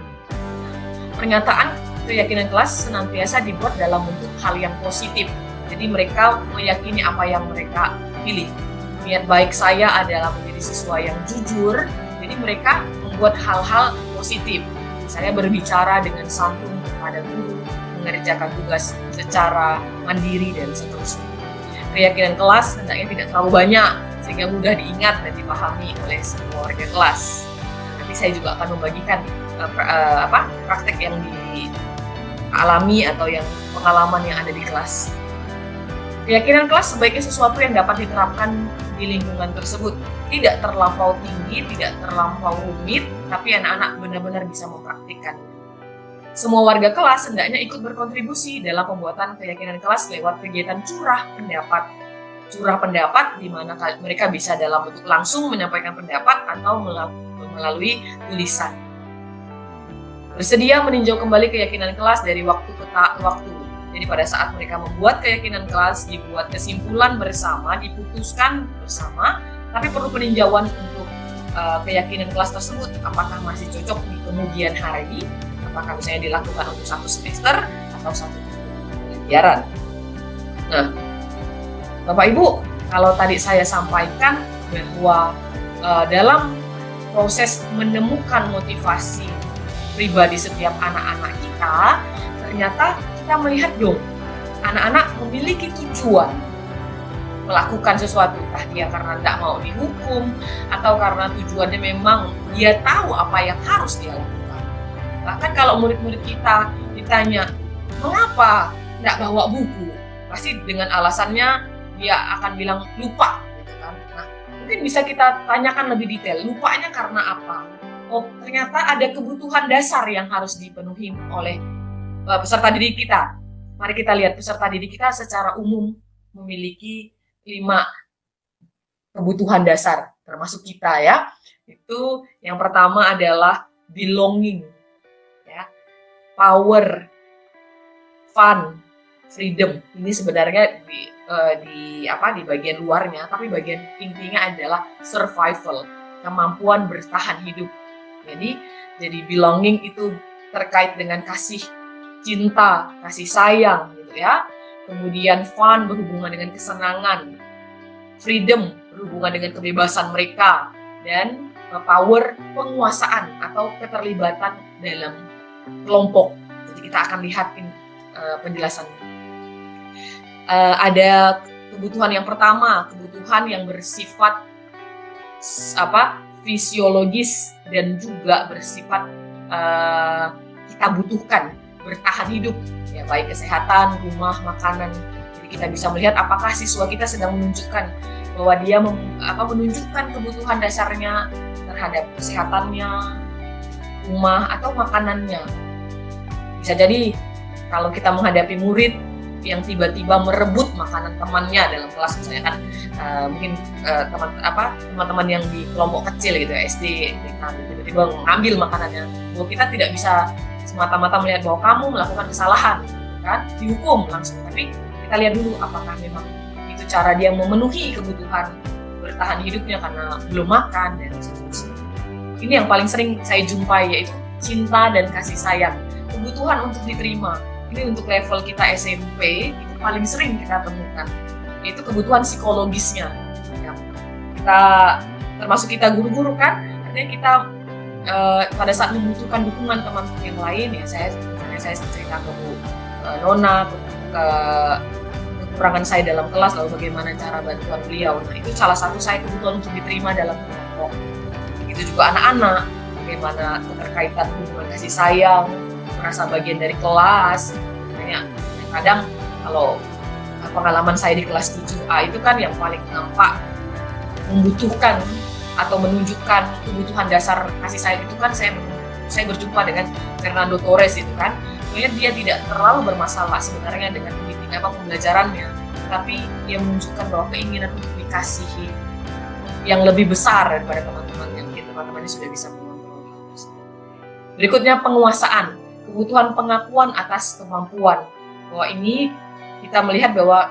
Pernyataan keyakinan kelas senantiasa dibuat dalam bentuk hal yang positif. Jadi mereka meyakini apa yang mereka pilih. Niat baik saya adalah menjadi siswa yang jujur. Jadi mereka membuat hal-hal positif. Saya berbicara dengan santun kepada guru, mengerjakan tugas secara mandiri dan seterusnya. Keyakinan kelas hendaknya tidak terlalu banyak sehingga mudah diingat dan dipahami oleh semua warga kelas. Nanti saya juga akan membagikan praktek yang dialami atau yang pengalaman yang ada di kelas. Keyakinan kelas sebaiknya sesuatu yang dapat diterapkan di lingkungan tersebut. Tidak terlampau tinggi, tidak terlampau rumit, tapi anak-anak benar-benar bisa mempraktikkan. Semua warga kelas hendaknya ikut berkontribusi dalam pembuatan keyakinan kelas lewat kegiatan curah pendapat. Curah pendapat di mana mereka bisa dalam bentuk langsung menyampaikan pendapat atau melalui tulisan. Bersedia meninjau kembali keyakinan kelas dari waktu ke waktu. Jadi pada saat mereka membuat keyakinan kelas, dibuat kesimpulan bersama, diputuskan bersama, tapi perlu peninjauan untuk keyakinan kelas tersebut. Apakah masih cocok di kemudian hari? Apakah misalnya dilakukan untuk satu semester atau satu pelajaran? Nah, Bapak Ibu, kalau tadi saya sampaikan bahwa dalam proses menemukan motivasi pribadi setiap anak-anak kita, ternyata kita melihat dong, anak-anak memiliki tujuan melakukan sesuatu, entah dia karena tidak mau dihukum atau karena tujuannya memang dia tahu apa yang harus dia lakukan. Bahkan kalau murid-murid kita ditanya, mengapa tidak bawa buku? Pasti dengan alasannya dia akan bilang lupa, gitu kan? Nah, mungkin bisa kita tanyakan lebih detail, lupanya karena apa? Oh, ternyata ada kebutuhan dasar yang harus dipenuhi oleh peserta didik kita. Mari kita lihat peserta didik kita secara umum memiliki 5 kebutuhan dasar, termasuk kita ya. Itu yang pertama adalah belonging, ya, power, fun, freedom. Ini sebenarnya di bagian luarnya, tapi bagian intinya adalah survival, kemampuan bertahan hidup. Jadi belonging itu terkait dengan kasih cinta, kasih sayang gitu ya. Kemudian fun berhubungan dengan kesenangan, freedom berhubungan dengan kebebasan mereka, dan power penguasaan atau keterlibatan dalam kelompok. Jadi kita akan lihat penjelasannya. Ada kebutuhan yang pertama, kebutuhan yang bersifat fisiologis dan juga bersifat kita butuhkan bertahan hidup, ya, baik kesehatan, rumah, makanan. Jadi Kita bisa melihat apakah siswa kita sedang menunjukkan bahwa dia menunjukkan kebutuhan dasarnya terhadap kesehatannya, rumah, atau makanannya. Bisa jadi kalau kita menghadapi murid yang tiba-tiba merebut makanan temannya dalam kelas, misalnya kan mungkin teman-teman yang di kelompok kecil gitu ya, SD, TK, tiba-tiba mengambil makanannya, bahwa kita tidak bisa semata-mata melihat bahwa kamu melakukan kesalahan, kan, dihukum langsung. Tapi kita lihat dulu apakah memang itu cara dia memenuhi kebutuhan bertahan hidupnya karena belum makan dan seterusnya. Ini yang paling sering saya jumpai, yaitu cinta dan kasih sayang, kebutuhan untuk diterima. Ini untuk level kita SMP itu paling sering kita temukan, yaitu kebutuhan psikologisnya. Yang kita, termasuk kita guru-guru kan, artinya kita pada saat membutuhkan dukungan teman-teman yang lain, ya saya cerita ke Bu Nona, ke kekurangan saya dalam kelas, lalu bagaimana cara bantuan beliau. Nah, itu salah satu saya kebutuhan untuk diterima dalam kelompok. Itu juga anak-anak, bagaimana keterkaitan hubungan kasih sayang, merasa bagian dari kelas. Makanya kadang kalau pengalaman saya di kelas 7A itu kan yang paling nampak membutuhkan atau menunjukkan kebutuhan dasar kasih sayang itu kan saya berjumpa dengan Fernando Torres itu kan. Sebenarnya dia tidak terlalu bermasalah sebenarnya dengan pembelajarannya, tapi dia menunjukkan bahwa keinginan untuk dikasihi yang lebih besar daripada teman-temannya. Teman-temannya sudah bisa mengontrol. Berikutnya penguasaan, kebutuhan pengakuan atas kemampuan. Bahwa ini kita melihat bahwa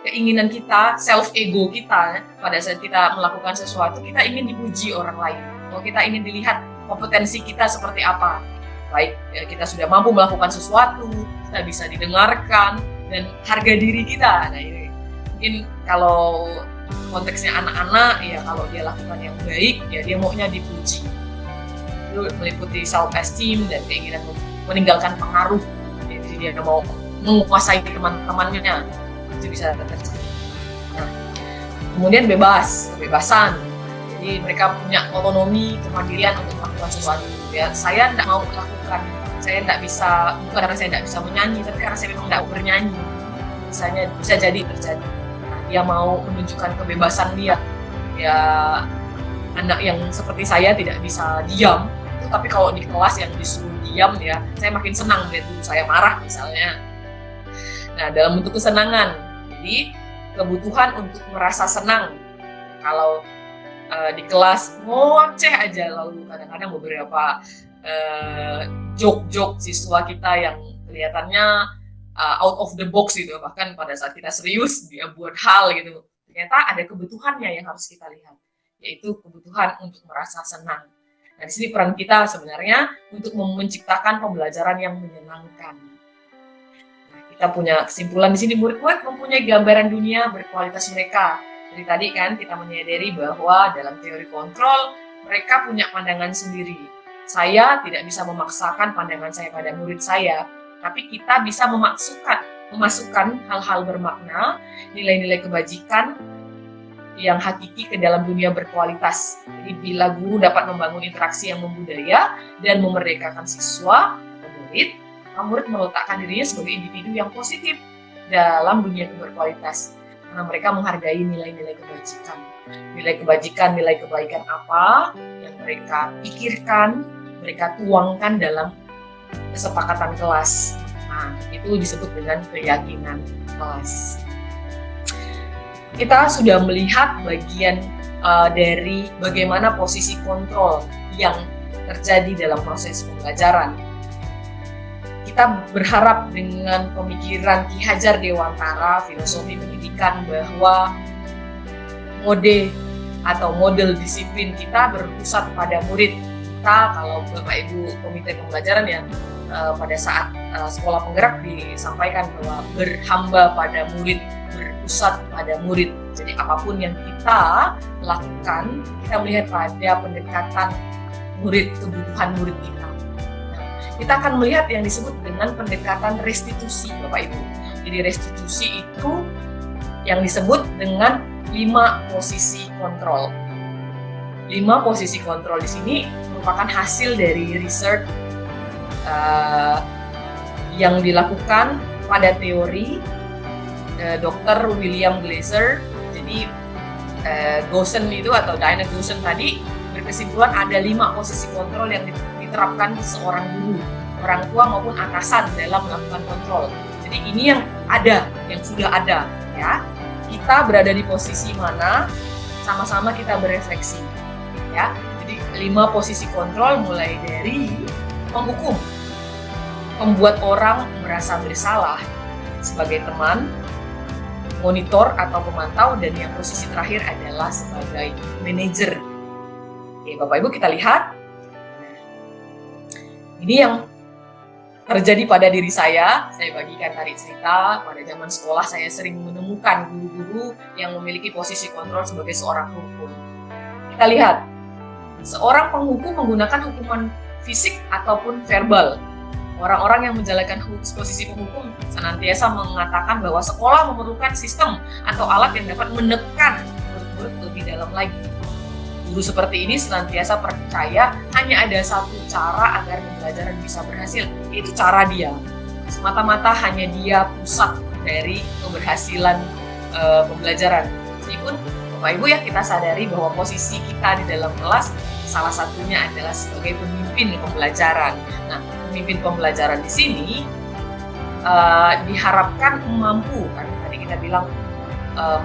keinginan kita, self ego kita, pada saat kita melakukan sesuatu, kita ingin dipuji orang lain. Bahwa kita ingin dilihat kompetensi kita seperti apa. Baik kita sudah mampu melakukan sesuatu, kita bisa didengarkan, dan harga diri kita. Nah ini mungkin kalau konteksnya anak-anak, ya kalau dia lakukan yang baik, ya dia maunya dipuji. Itu meliputi self esteem dan keinginan meninggalkan pengaruh. Jadi dia mau menguasai teman-temannya, itu bisa terjadi. Nah, kemudian kebebasan. Jadi mereka punya otonomi, kemandirian untuk melakukan sesuatu. Ya, saya tidak mau melakukan, saya tidak bisa, bukan karena saya tidak bisa menyanyi, tapi karena saya memang tidak mau bernyanyi. Misalnya bisa jadi terjadi. Nah, dia mau menunjukkan kebebasan dia. Ya, anak yang seperti saya tidak bisa diam. Tapi kalau di kelas yang disuruh diam, ya saya makin senang melihat dulu saya marah misalnya. Nah, dalam bentuk kesenangan, jadi kebutuhan untuk merasa senang. Kalau di kelas ngoceh aja, lalu kadang-kadang beberapa joke-joke siswa kita yang kelihatannya out of the box gitu, bahkan pada saat kita serius dia buat hal gitu, ternyata ada kebutuhannya yang harus kita lihat, yaitu kebutuhan untuk merasa senang. Nah, di sini peran kita sebenarnya untuk menciptakan pembelajaran yang menyenangkan. Nah, kita punya kesimpulan di sini, murid-murid mempunyai gambaran dunia berkualitas mereka. Dari tadi kan kita menyadari bahwa dalam teori kontrol mereka punya pandangan sendiri. Saya tidak bisa memaksakan pandangan saya pada murid saya, tapi kita bisa memasukkan hal-hal bermakna, nilai-nilai kebajikan yang hakiki ke dalam dunia berkualitas. Jadi bila guru dapat membangun interaksi yang membudaya dan memerdekakan siswa atau murid, maka murid meletakkan dirinya sebagai individu yang positif dalam dunia berkualitas. Karena mereka menghargai nilai-nilai kebajikan. Nilai kebajikan, nilai kebaikan apa yang mereka pikirkan, mereka tuangkan dalam kesepakatan kelas. Nah, itu disebut dengan keyakinan kelas. Kita sudah melihat bagian dari bagaimana posisi kontrol yang terjadi dalam proses pembelajaran. Kita berharap dengan pemikiran Ki Hajar Dewantara, filosofi pendidikan, bahwa mode atau model disiplin kita berpusat pada murid. Kita, kalau Bapak Ibu Komite Pembelajaran ya, pada saat sekolah penggerak disampaikan bahwa berhamba pada murid, berpusat pada murid. Jadi apapun yang kita lakukan, kita melihat pada pendekatan murid, kebutuhan murid kita. Kita akan melihat yang disebut dengan pendekatan restitusi, Bapak Ibu. Jadi restitusi itu yang disebut dengan 5 posisi kontrol. 5 posisi kontrol di sini merupakan hasil dari research yang dilakukan pada teori Dr. William Glasser. Jadi Goosen itu atau Diana Goosen tadi berkesimpulan ada 5 posisi kontrol yang diterapkan seorang guru, orang tua maupun atasan dalam melakukan kontrol. Jadi ini yang ada, yang sudah ada, ya. Kita berada di posisi mana, sama-sama kita berefleksi, ya. Jadi 5 posisi kontrol mulai dari menghukum, membuat orang merasa bersalah sebagai teman, monitor atau pemantau, dan yang posisi terakhir adalah sebagai manajer. Oke, Bapak Ibu, kita lihat. Ini yang terjadi pada diri saya bagikan tadi cerita. Pada zaman sekolah saya sering menemukan guru-guru yang memiliki posisi kontrol sebagai seorang penghukum. Kita lihat, seorang penghukum menggunakan hukuman fisik ataupun verbal. Orang-orang yang menjalankan posisi penghukum senantiasa mengatakan bahwa sekolah memerlukan sistem atau alat yang dapat menekan murid-murid lebih dalam lagi. Guru seperti ini senantiasa percaya hanya ada satu cara agar pembelajaran bisa berhasil, yaitu cara dia. Semata-mata hanya dia pusat dari keberhasilan pembelajaran. Meskipun Bapak Ibu ya, kita sadari bahwa posisi kita di dalam kelas salah satunya adalah sebagai pemimpin pembelajaran. Nah, pemimpin pembelajaran di sini diharapkan mampu, kan tadi kita bilang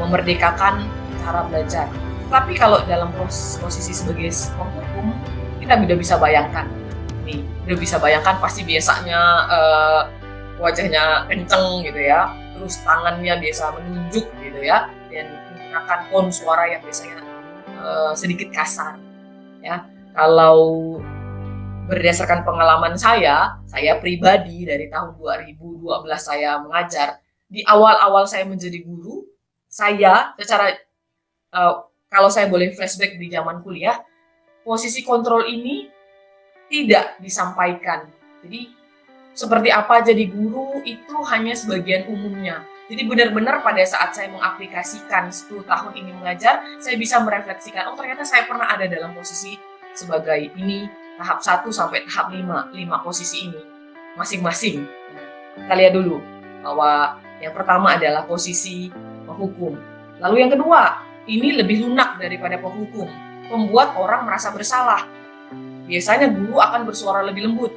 memerdekakan cara belajar. Tapi kalau dalam posisi sebagai penghukum, kita udah bisa bayangkan, nih, udah bisa bayangkan pasti biasanya wajahnya kenceng gitu ya, terus tangannya biasa menunjuk gitu ya, dan menggunakan tone suara yang biasanya sedikit kasar, ya. Kalau berdasarkan pengalaman saya pribadi dari tahun 2012 saya mengajar, di awal-awal saya menjadi guru, saya secara kalau saya boleh flashback di zaman kuliah, posisi kontrol ini tidak disampaikan. Jadi seperti apa jadi guru itu hanya sebagian umumnya. Jadi benar-benar pada saat saya mengaplikasikan 10 tahun ini mengajar, saya bisa merefleksikan, oh ternyata saya pernah ada dalam posisi sebagai ini, tahap 1 sampai tahap 5 posisi ini masing-masing. Nah, kita lihat dulu bahwa yang pertama adalah posisi penghukum. Lalu yang kedua, ini lebih lunak daripada penghukum, membuat orang merasa bersalah. Biasanya guru akan bersuara lebih lembut,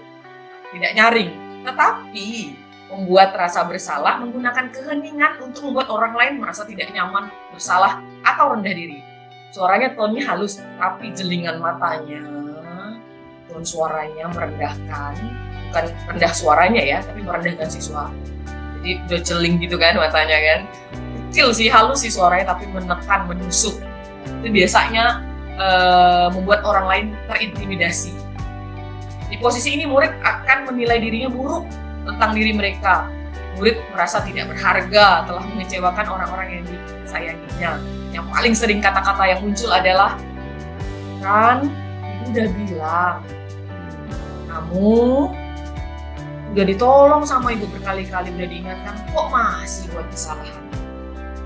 tidak nyaring, tetapi membuat rasa bersalah menggunakan keheningan untuk membuat orang lain merasa tidak nyaman, bersalah, atau rendah diri. Suaranya tone-nya halus, tapi jelingan matanya, tone suaranya merendahkan, bukan rendah suaranya ya, tapi merendahkan siswa. Jadi udah jeling gitu kan matanya kan. Kecil sih, halus sih suaranya, tapi menekan, menusuk. Itu biasanya membuat orang lain terintimidasi. Di posisi ini murid akan menilai dirinya buruk tentang diri mereka. Murid merasa tidak berharga, telah mengecewakan orang-orang yang disayanginya. Yang paling sering kata-kata yang muncul adalah, kan ibu udah bilang, kamu udah ditolong sama ibu berkali-kali, udah diingatkan, kok masih buat kesalahan.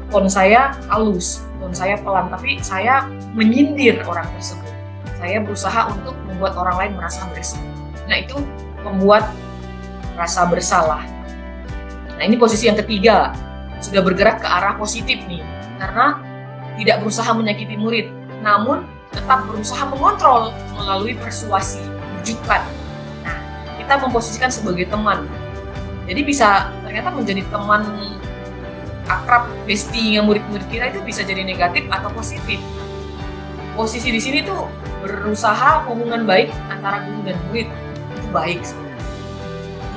Tone saya halus, tone saya pelan, tapi saya menyindir orang tersebut. Saya berusaha untuk membuat orang lain merasa bersalah. Nah, itu membuat rasa bersalah. Nah, ini posisi yang ketiga, sudah bergerak ke arah positif nih, karena tidak berusaha menyakiti murid, namun tetap berusaha mengontrol melalui persuasi, bujukan. Nah, kita memposisikan sebagai teman. Jadi bisa ternyata menjadi teman akrab, bestie-nya murid-murid kita itu bisa jadi negatif atau positif. Posisi di sini tuh berusaha hubungan baik antara guru dan murid, itu baik sebenarnya.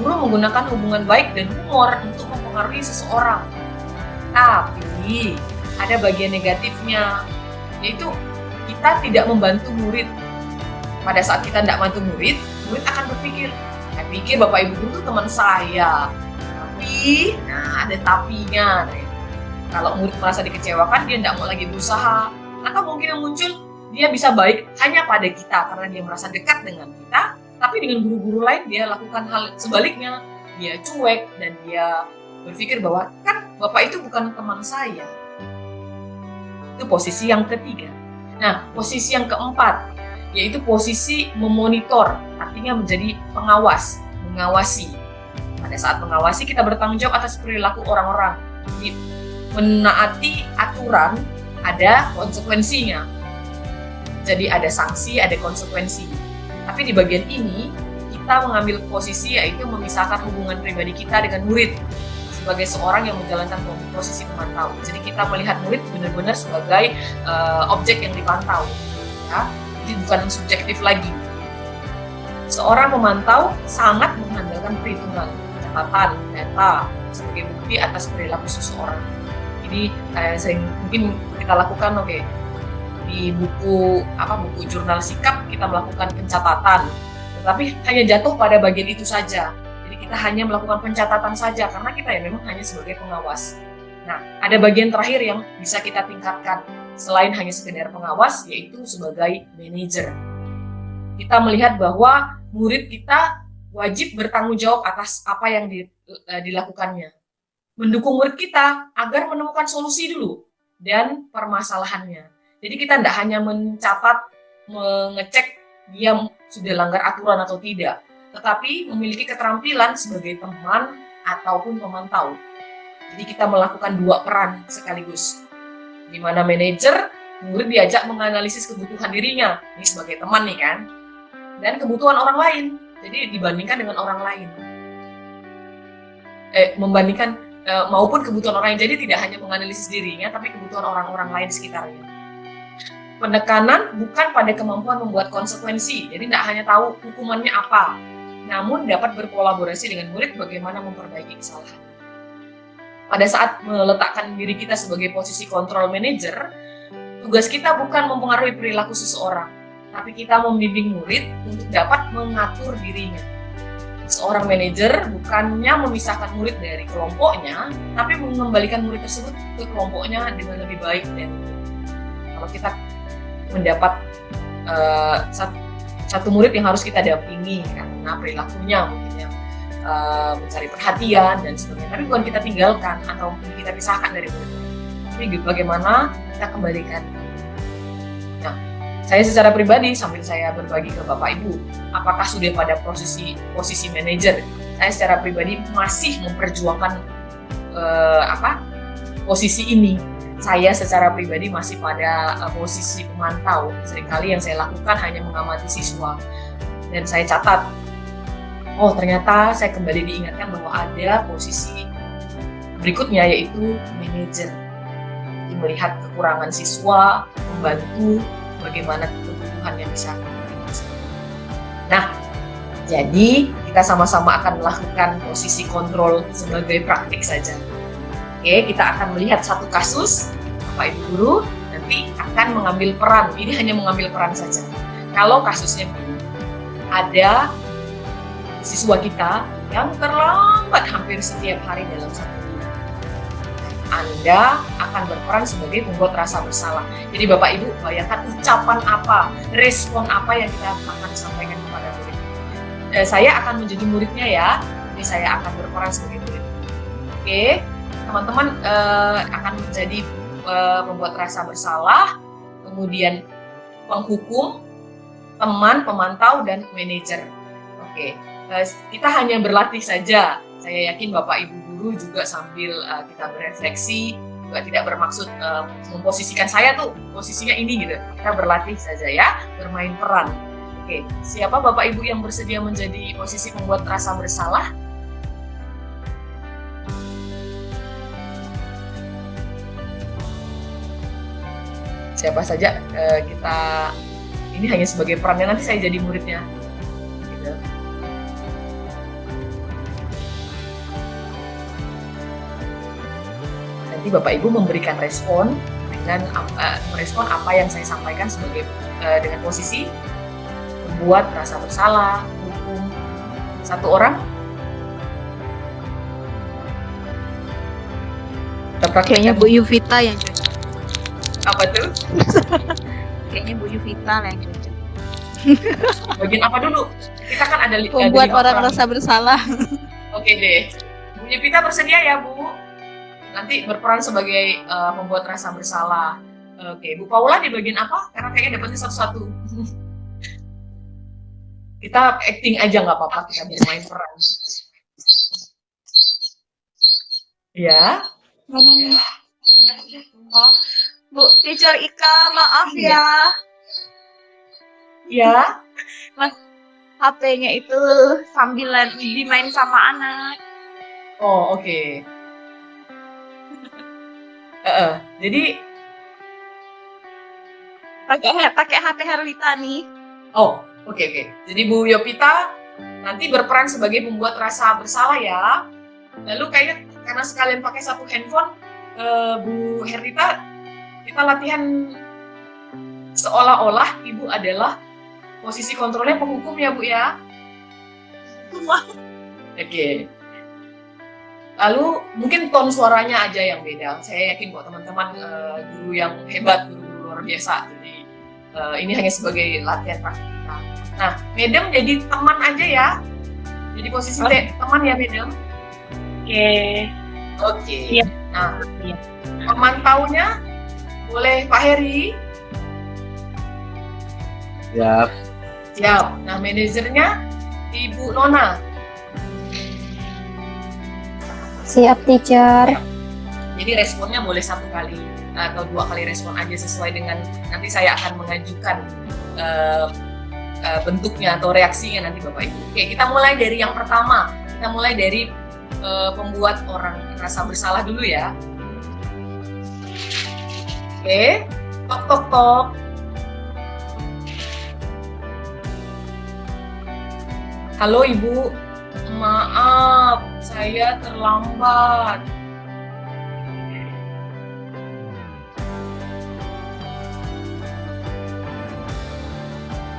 Guru menggunakan hubungan baik dan humor untuk mempengaruhi seseorang. Tapi ada bagian negatifnya, yaitu kita tidak membantu murid. Pada saat kita tidak bantu murid, murid akan berpikir, saya pikir Bapak Ibu guru itu teman saya. Tapi, nah ada tapinya. Kalau murid merasa dikecewakan, dia tidak mau lagi berusaha. Atau mungkin yang muncul, dia bisa baik hanya pada kita karena dia merasa dekat dengan kita. Tapi dengan guru-guru lain, dia lakukan hal sebaliknya. Dia cuek dan dia berpikir bahwa, kan Bapak itu bukan teman saya. Itu posisi yang ketiga. Nah, posisi yang keempat, yaitu posisi memonitor, artinya menjadi pengawas, mengawasi. Pada saat mengawasi, kita bertanggung jawab atas perilaku orang-orang. Jadi, menaati aturan ada konsekuensinya. Jadi ada sanksi, ada konsekuensi. Tapi di bagian ini kita mengambil posisi yaitu memisahkan hubungan pribadi kita dengan murid sebagai seorang yang menjalankan posisi pemantau. Jadi kita melihat murid benar-benar sebagai objek yang dipantau, ya. Jadi bukan subjektif lagi. Seorang pemantau sangat mengandalkan perhitungan, catatan, data sebagai bukti atas perilaku seseorang. Ini sering mungkin kita lakukan, di buku jurnal sikap kita melakukan pencatatan, tetapi hanya jatuh pada bagian itu saja. Jadi kita hanya melakukan pencatatan saja karena kita ya memang hanya sebagai pengawas. Nah, ada bagian terakhir yang bisa kita tingkatkan selain hanya sekedar pengawas, yaitu sebagai manajer. Kita melihat bahwa murid kita wajib bertanggung jawab atas apa yang dilakukannya. Mendukung murid kita agar menemukan solusi dulu dan permasalahannya. Jadi kita tidak hanya mencatat, mengecek dia sudah langgar aturan atau tidak, tetapi memiliki keterampilan sebagai teman ataupun pemantau. Jadi kita melakukan dua peran sekaligus, di mana manajer, murid diajak menganalisis kebutuhan dirinya, ini sebagai teman nih kan, dan kebutuhan orang lain. Jadi dibandingkan dengan orang lain, maupun kebutuhan orang lain. Jadi tidak hanya menganalisis dirinya, tapi kebutuhan orang-orang lain di sekitarnya. Penekanan bukan pada kemampuan membuat konsekuensi, jadi tidak hanya tahu hukumannya apa, namun dapat berkolaborasi dengan murid bagaimana memperbaiki kesalahan. Pada saat meletakkan diri kita sebagai posisi control manager, tugas kita bukan mempengaruhi perilaku seseorang, tapi kita membimbing murid untuk dapat mengatur dirinya. Seorang manajer bukannya memisahkan murid dari kelompoknya, tapi mengembalikan murid tersebut ke kelompoknya dengan lebih baik. Dan kalau kita mendapat satu murid yang harus kita dampingi karena perilakunya mungkin yang mencari perhatian dan sebagainya, tapi bukan kita tinggalkan atau kita pisahkan dari murid. Tapi bagaimana kita kembalikan. Nah, saya secara pribadi sambil saya berbagi ke Bapak Ibu, apakah sudah pada posisi manajer, saya secara pribadi masih memperjuangkan posisi ini. Saya secara pribadi masih pada posisi pemantau. Seringkali yang saya lakukan hanya mengamati siswa. Dan saya catat, ternyata saya kembali diingatkan bahwa ada posisi berikutnya, yaitu manajer. Jadi melihat kekurangan siswa, membantu bagaimana kebutuhan yang bisa kita. Nah, jadi kita sama-sama akan melakukan posisi kontrol sebagai praktik saja. Oke, kita akan melihat satu kasus, Bapak Ibu Guru nanti akan mengambil peran. Ini hanya mengambil peran saja. Kalau kasusnya begini, ada siswa kita yang terlambat hampir setiap hari dalam satu bulan. Anda akan berperan sebagai pembuat rasa bersalah. Jadi Bapak Ibu bayangkan ucapan apa, respon apa yang kita akan sampaikan kepada murid. Saya akan menjadi muridnya ya, jadi saya akan berperan sebagai murid. Oke. Teman-teman akan menjadi membuat rasa bersalah, kemudian penghukum, teman, pemantau, dan manajer. Oke, kita hanya berlatih saja. Saya yakin Bapak Ibu Guru juga sambil kita berefleksi, juga tidak bermaksud memposisikan saya tuh posisinya ini gitu. Kita berlatih saja ya, bermain peran. Oke, siapa Bapak Ibu yang bersedia menjadi posisi membuat rasa bersalah? Siapa saja, kita ini hanya sebagai perannya, nanti saya jadi muridnya gitu. Nanti Bapak Ibu memberikan respon dengan merespon apa yang saya sampaikan sebagai dengan posisi membuat rasa bersalah, hukum. Satu orang. Kayaknya Bu Yuvita yang cocok. Apa tuh? Kayaknya Bu Yuvita lah yang cocok. Bagian apa dulu? Kita kan ada membuat orang rasa bersalah. Oke deh. Bu Yuvita bersedia ya Bu? Nanti berperan sebagai membuat rasa bersalah. Oke, Bu Paula di bagian apa? Karena kayaknya dapatnya satu-satu. Kita acting aja nggak apa-apa, kita bermain peran. Ya. Oh, Bu, teacher Ika, maaf ya. Ya, HP-nya itu sambil dimain sama anak. oh oke. Jadi, Pakai HP Herlita nih. oh oke. Jadi Bu Yopita nanti berperan sebagai pembuat rasa bersalah ya. Lalu kayaknya karena sekalian pakai satu handphone, Bu Herlita, kita latihan seolah-olah Ibu adalah posisi kontrolnya penghukum ya Bu ya. Oke. Lalu mungkin ton suaranya aja yang beda. Saya yakin kok teman-teman guru yang hebat, guru luar biasa. Jadi ini hanya sebagai latihan praktik kita. Nah, Madam jadi teman aja ya. Jadi posisi teman ya Madam. Oke. Siap. Nah, Siap. pemantaunya boleh Pak Heri. Siap. Siap. Nah, manajernya Ibu Nona. Siap, teacher. Jadi responnya boleh 1 kali atau 2 kali respon aja sesuai dengan nanti saya akan mengajukan bentuknya atau reaksinya nanti Bapak Ibu. Oke, kita mulai dari yang pertama. Kita mulai dari pembuat orang merasa bersalah dulu ya. Oke, tok tok tok. Halo Ibu, maaf saya terlambat.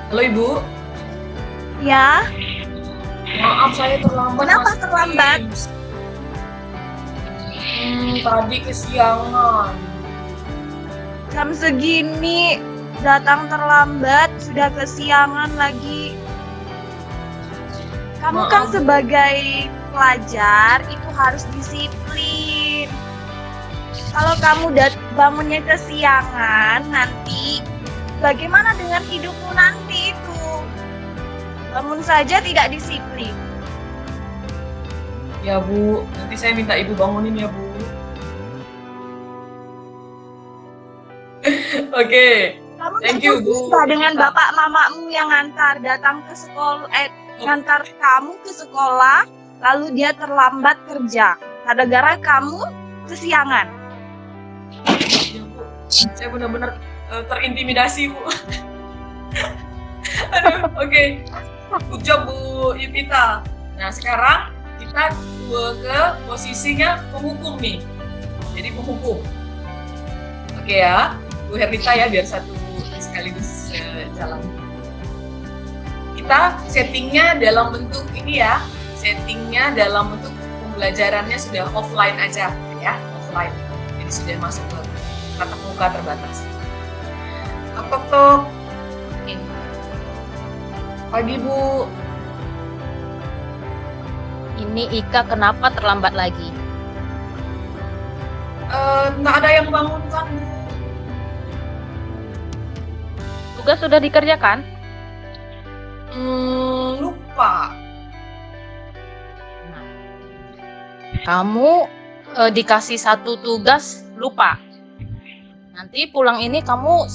Halo Ibu, Ya, maaf saya terlambat. Kenapa masuk terlambat? Teams. Tadi kesiangan. jam segini datang terlambat, sudah kesiangan lagi. Kamu kan Maaf. sebagai pelajar itu harus disiplin. Kalau kamu bangunnya kesiangan, nanti bagaimana dengan hidupmu nanti itu? Bangun saja tidak disiplin. Ya Bu, nanti saya minta Ibu bangunin ya Bu. Oke, Kamu Thank you, Bu. bisa dengan bapak mamamu yang datang ke sekolah, ngantar kamu ke sekolah, lalu dia terlambat kerja. Gara-gara kamu kesiangan. ya Bu. Saya benar-benar terintimidasi Bu. Aduh, oke. Good job Bu Yupita. Nah sekarang kita ke posisinya penghukum nih. Jadi penghukum. Oke ya, Bu Herlita ya biar satu sekaligus jalan. Kita settingnya dalam bentuk ini ya. Settingnya dalam bentuk pembelajarannya sudah offline aja ya, offline. Jadi sudah masuk ke tatap muka terbatas. Tok tok tok. Pagi Bu. Ini Ika kenapa terlambat lagi? Nggak ada yang bangunkan Bu. Tugas sudah dikerjakan? Lupa. Kamu dikasih satu tugas lupa. Nanti pulang ini kamu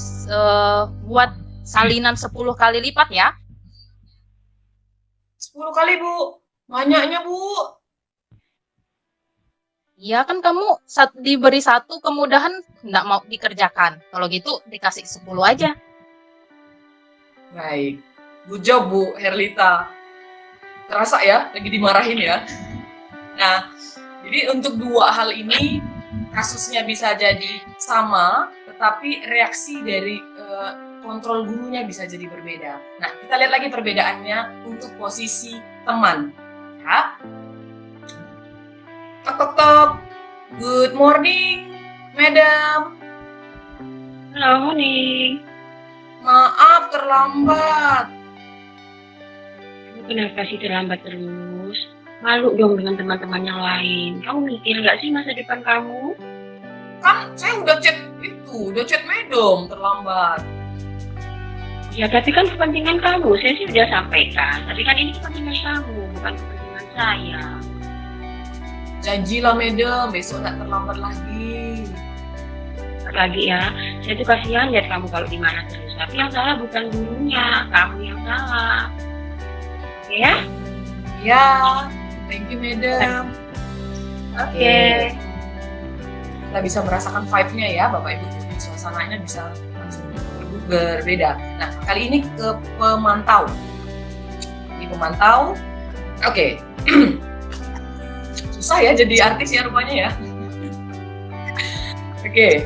buat salinan 10 kali lipat ya. 10 kali Bu. Banyaknya Bu. Iya kan kamu diberi satu kemudahan nggak mau dikerjakan. Kalau gitu dikasih 10 aja. Baik. Good job Bu Herlita. Terasa ya lagi dimarahin ya. Nah, jadi untuk 2 hal ini kasusnya bisa jadi sama, tetapi reaksi dari kontrol gurunya bisa jadi berbeda. Nah, kita lihat lagi perbedaannya untuk posisi teman. Ya. Tok tok tok. Good morning, Madam. Halo, morning. Maaf terlambat. Kamu kenapa sih terlambat terus? Malu dong dengan teman-teman yang lain. Kamu mikir nggak sih masa depan kamu? Kan saya udah chat Madam terlambat. Ya, tapi kan kepentingan kamu. Saya sih udah sampaikan. Tapi kan ini kepentingan kamu, bukan kepentingan saya. Janjilah Madam, besok nggak terlambat lagi. lagi ya. Saya tuh kasihan lihat kamu kalau dimarah terus. Tapi yang salah bukan gurunya, kamu yang salah. Oke ya? Ya, thank you madam. Oke. Kita bisa merasakan vibe-nya ya Bapak Ibu, suasananya bisa langsung berbeda. Nah, kali ini ke pemantau. Di pemantau, oke. Susah ya jadi artis ya rupanya ya. Oke.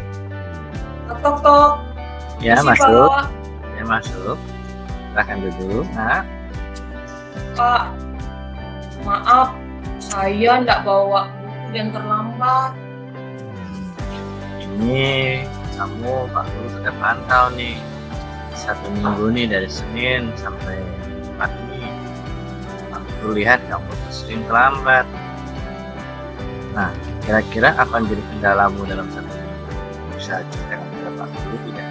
Tok tok. Ya, Misi, masuk. Pak. Ya, masuk. Silahkan duduk. Nah, Pak, maaf, saya nggak bawa buku dan terlambat. ini kamu Pak Guru sudah pantau nih 1 minggu nih dari Senin sampai Jumat nih. Pak Guru lihat kamu sering terlambat. Nah, kira-kira apa yang jadi kendalamu dalam 1 minggu? Bisa ceritakan kepada Pak Guru tidak?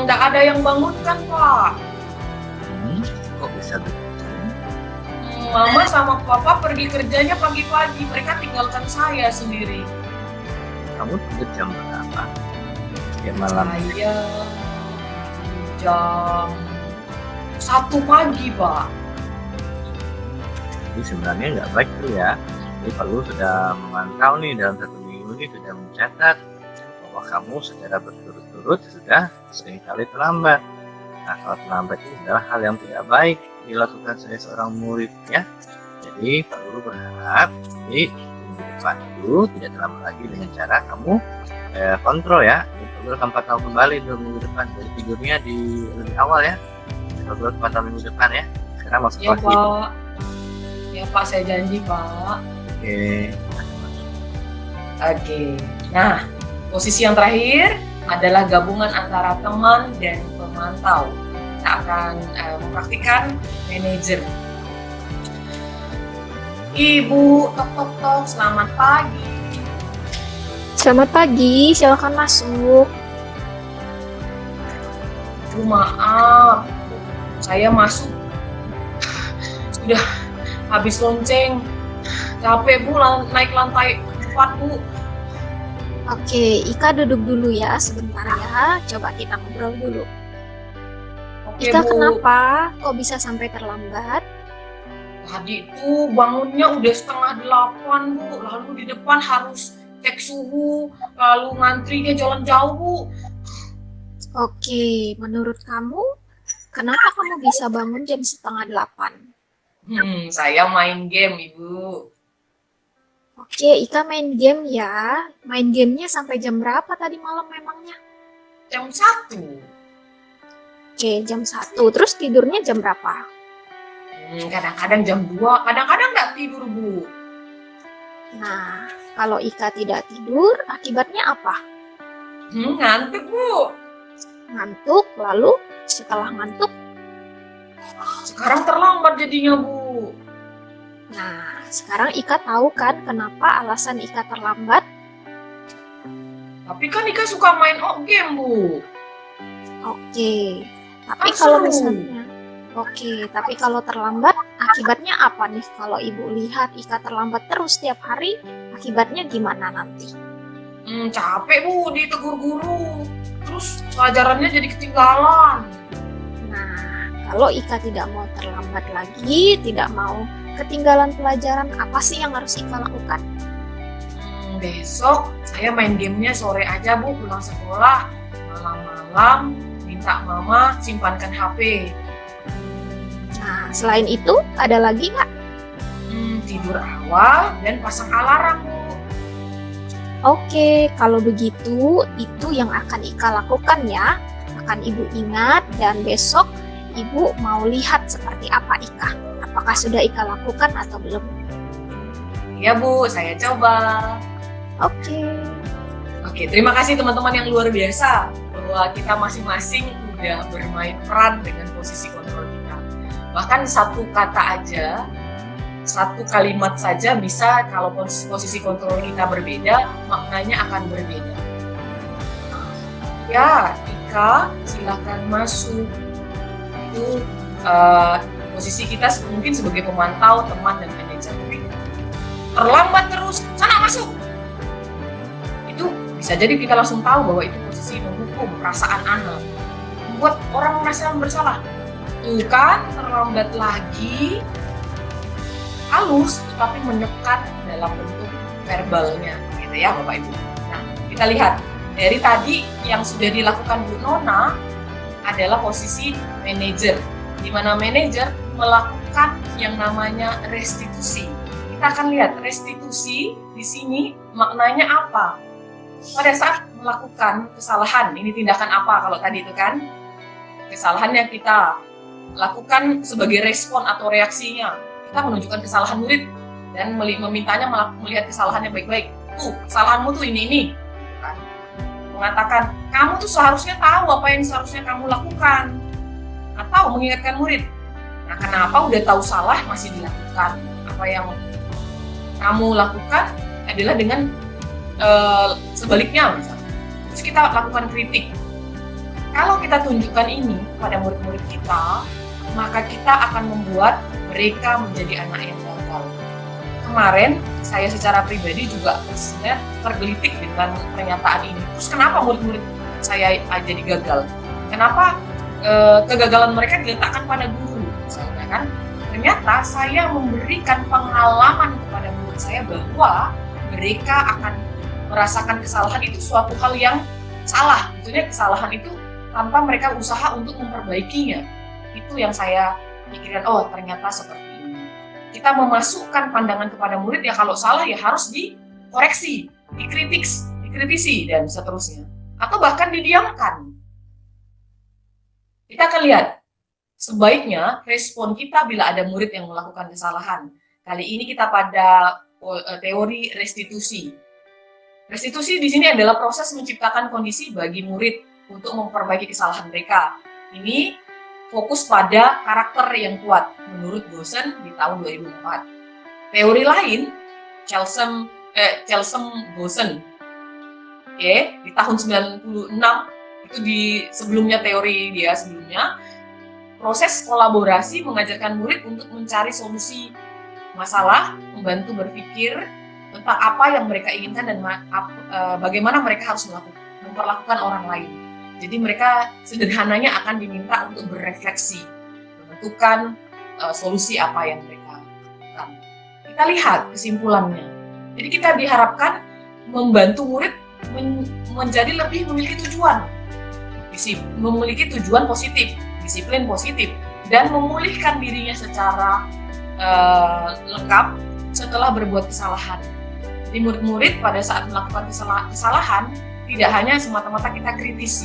Nggak ada yang bangunkan Pak. Kok bisa begitu? Mama sama Papa pergi kerjanya pagi-pagi. Mereka tinggalkan saya sendiri. Kamu tidur jam berapa? Ya malam. Saya jam 1 pagi Pak. Jadi sebenarnya nggak baik tuh ya. Jadi Pak Guru sudah memantau nih dalam 1 minggu ini sudah mencatat bahwa kamu secara berturut-turut sudah seringkali terlambat. Nah, kalau terlambat itu adalah hal yang tidak baik dilakukan sebagai seorang murid ya. Jadi Pak Guru berharap di minggu depan itu tidak terlambat lagi dengan cara kamu kontrol ya. Jadi Pak Guru akan pantau kembali 2 minggu depan. Jadi tidurnya di lebih awal ya. Jadi Pak Guru akan pantau minggu depan ya. Sekarang masuk Ya kelas. Pak. Ya Pak, saya janji Pak. Oke. Oke. Nah, posisi yang terakhir adalah gabungan antara teman dan pemantau. Kita akan mempraktikkan manajer. Ibu, tok tok tok, selamat pagi. Selamat pagi, silakan masuk. Bu, maaf, saya masuk sudah habis lonceng. Capek Bu, naik lantai 4 Bu. Oke, Ika duduk dulu ya sebentar ya. Coba kita ngobrol dulu. Oke Ika, Bu. kenapa kok bisa sampai terlambat? Tadi itu bangunnya udah 7:30 Bu, lalu di depan harus cek suhu, lalu ngantrinya jalan jauh Bu. Oke, menurut kamu, kenapa kamu bisa bangun jam 7:30? Saya main game Ibu. Oke, Ika main game ya. Main gamenya sampai jam berapa tadi malam memangnya? Jam 1. Oke, jam 1. Terus tidurnya jam berapa? Kadang-kadang jam 2, kadang-kadang nggak tidur Bu. Nah, kalau Ika tidak tidur, akibatnya apa? Ngantuk Bu. Ngantuk, lalu setelah ngantuk, Sekarang terlambat jadinya Bu. nah, sekarang Ika tahu kan kenapa alasan Ika terlambat? Tapi kan Ika suka main game Bu. Oke, tapi Kan kalau seru. misalnya, tapi kalau terlambat, akibatnya apa nih? Kalau Ibu lihat Ika terlambat terus setiap hari, akibatnya gimana nanti? Capek Bu ditegur guru. Terus pelajarannya jadi ketinggalan. Nah, kalau Ika tidak mau terlambat lagi, tidak mau ketinggalan pelajaran, apa sih yang harus Ika lakukan? Besok saya main gamenya sore aja Bu, pulang sekolah. Malam-malam minta mama simpankan HP. Nah, selain itu, ada lagi nggak? Tidur awal dan pasang alarm Bu. Oke, kalau begitu, itu yang akan Ika lakukan ya. Akan Ibu ingat dan besok Ibu mau lihat seperti apa Ika. Apakah sudah Ika lakukan atau belum? Ya Bu, saya coba. Oke, terima kasih teman-teman yang luar biasa bahwa kita masing-masing udah bermain peran dengan posisi kontrol kita. Bahkan satu kata aja, satu kalimat saja bisa kalau posisi kontrol kita berbeda, maknanya akan berbeda. Ya, Ika, silakan masuk. Itu posisi kita mungkin sebagai pemantau, teman, dan manajer. Tapi terlambat terus, sana masuk. Itu Bisa jadi kita langsung tahu bahwa itu posisi menghukum perasaan anak, membuat orang merasa bersalah. Tuh kan, terlambat lagi, halus tapi menekan dalam bentuk verbalnya, gitu ya Bapak Ibu. Nah, kita lihat dari tadi yang sudah dilakukan Bu Nona adalah posisi manajer, di mana manajer melakukan yang namanya restitusi. Kita akan lihat restitusi di sini maknanya apa. Pada saat melakukan kesalahan, ini tindakan apa kalau tadi itu kan? Kesalahan yang kita lakukan sebagai respon atau reaksinya. Kita menunjukkan kesalahan murid dan memintanya melihat kesalahannya baik-baik. Tuh, kesalahanmu tuh ini. Kan? Mengatakan, kamu tuh seharusnya tahu apa yang seharusnya kamu lakukan. Atau mengingatkan murid. Nah, kenapa udah tahu salah masih dilakukan? Apa yang kamu lakukan adalah dengan sebaliknya misalnya. Terus kita lakukan kritik. Kalau kita tunjukkan ini kepada murid-murid kita, maka kita akan membuat mereka menjadi anak yang gagal. Kemarin saya secara pribadi juga sebenarnya tergelitik dengan pernyataan ini. Terus kenapa murid-murid saya jadi gagal? Kenapa kegagalan mereka diletakkan pada guru misalnya kan? Ternyata saya memberikan pengalaman kepada murid saya bahwa mereka akan merasakan kesalahan itu suatu hal yang salah. Maksudnya kesalahan itu tanpa mereka usaha untuk memperbaikinya. Itu yang saya pikirkan, oh ternyata seperti ini. Kita memasukkan pandangan kepada murid ya kalau salah ya harus dikoreksi, dikritisi dan seterusnya. Atau bahkan didiamkan. Kita akan lihat, sebaiknya respon kita bila ada murid yang melakukan kesalahan. Kali ini kita pada teori restitusi. Restitusi di sini adalah proses menciptakan kondisi bagi murid untuk memperbaiki kesalahan mereka. Ini fokus pada karakter yang kuat menurut Goosen di tahun 2004. Teori lain, Chelmsford-Goosen, di tahun 96, itu di sebelumnya teori dia sebelumnya, proses kolaborasi mengajarkan murid untuk mencari solusi masalah, membantu berpikir tentang apa yang mereka inginkan dan bagaimana mereka harus memperlakukan orang lain. Jadi mereka sederhananya akan diminta untuk berefleksi, menentukan solusi apa yang mereka lakukan. Kita lihat kesimpulannya. Jadi kita diharapkan membantu murid menjadi lebih memiliki tujuan, memiliki tujuan positif, disiplin positif, dan memulihkan dirinya secara lengkap setelah berbuat kesalahan. Jadi murid-murid pada saat melakukan kesalahan tidak hanya semata-mata kita kritisi.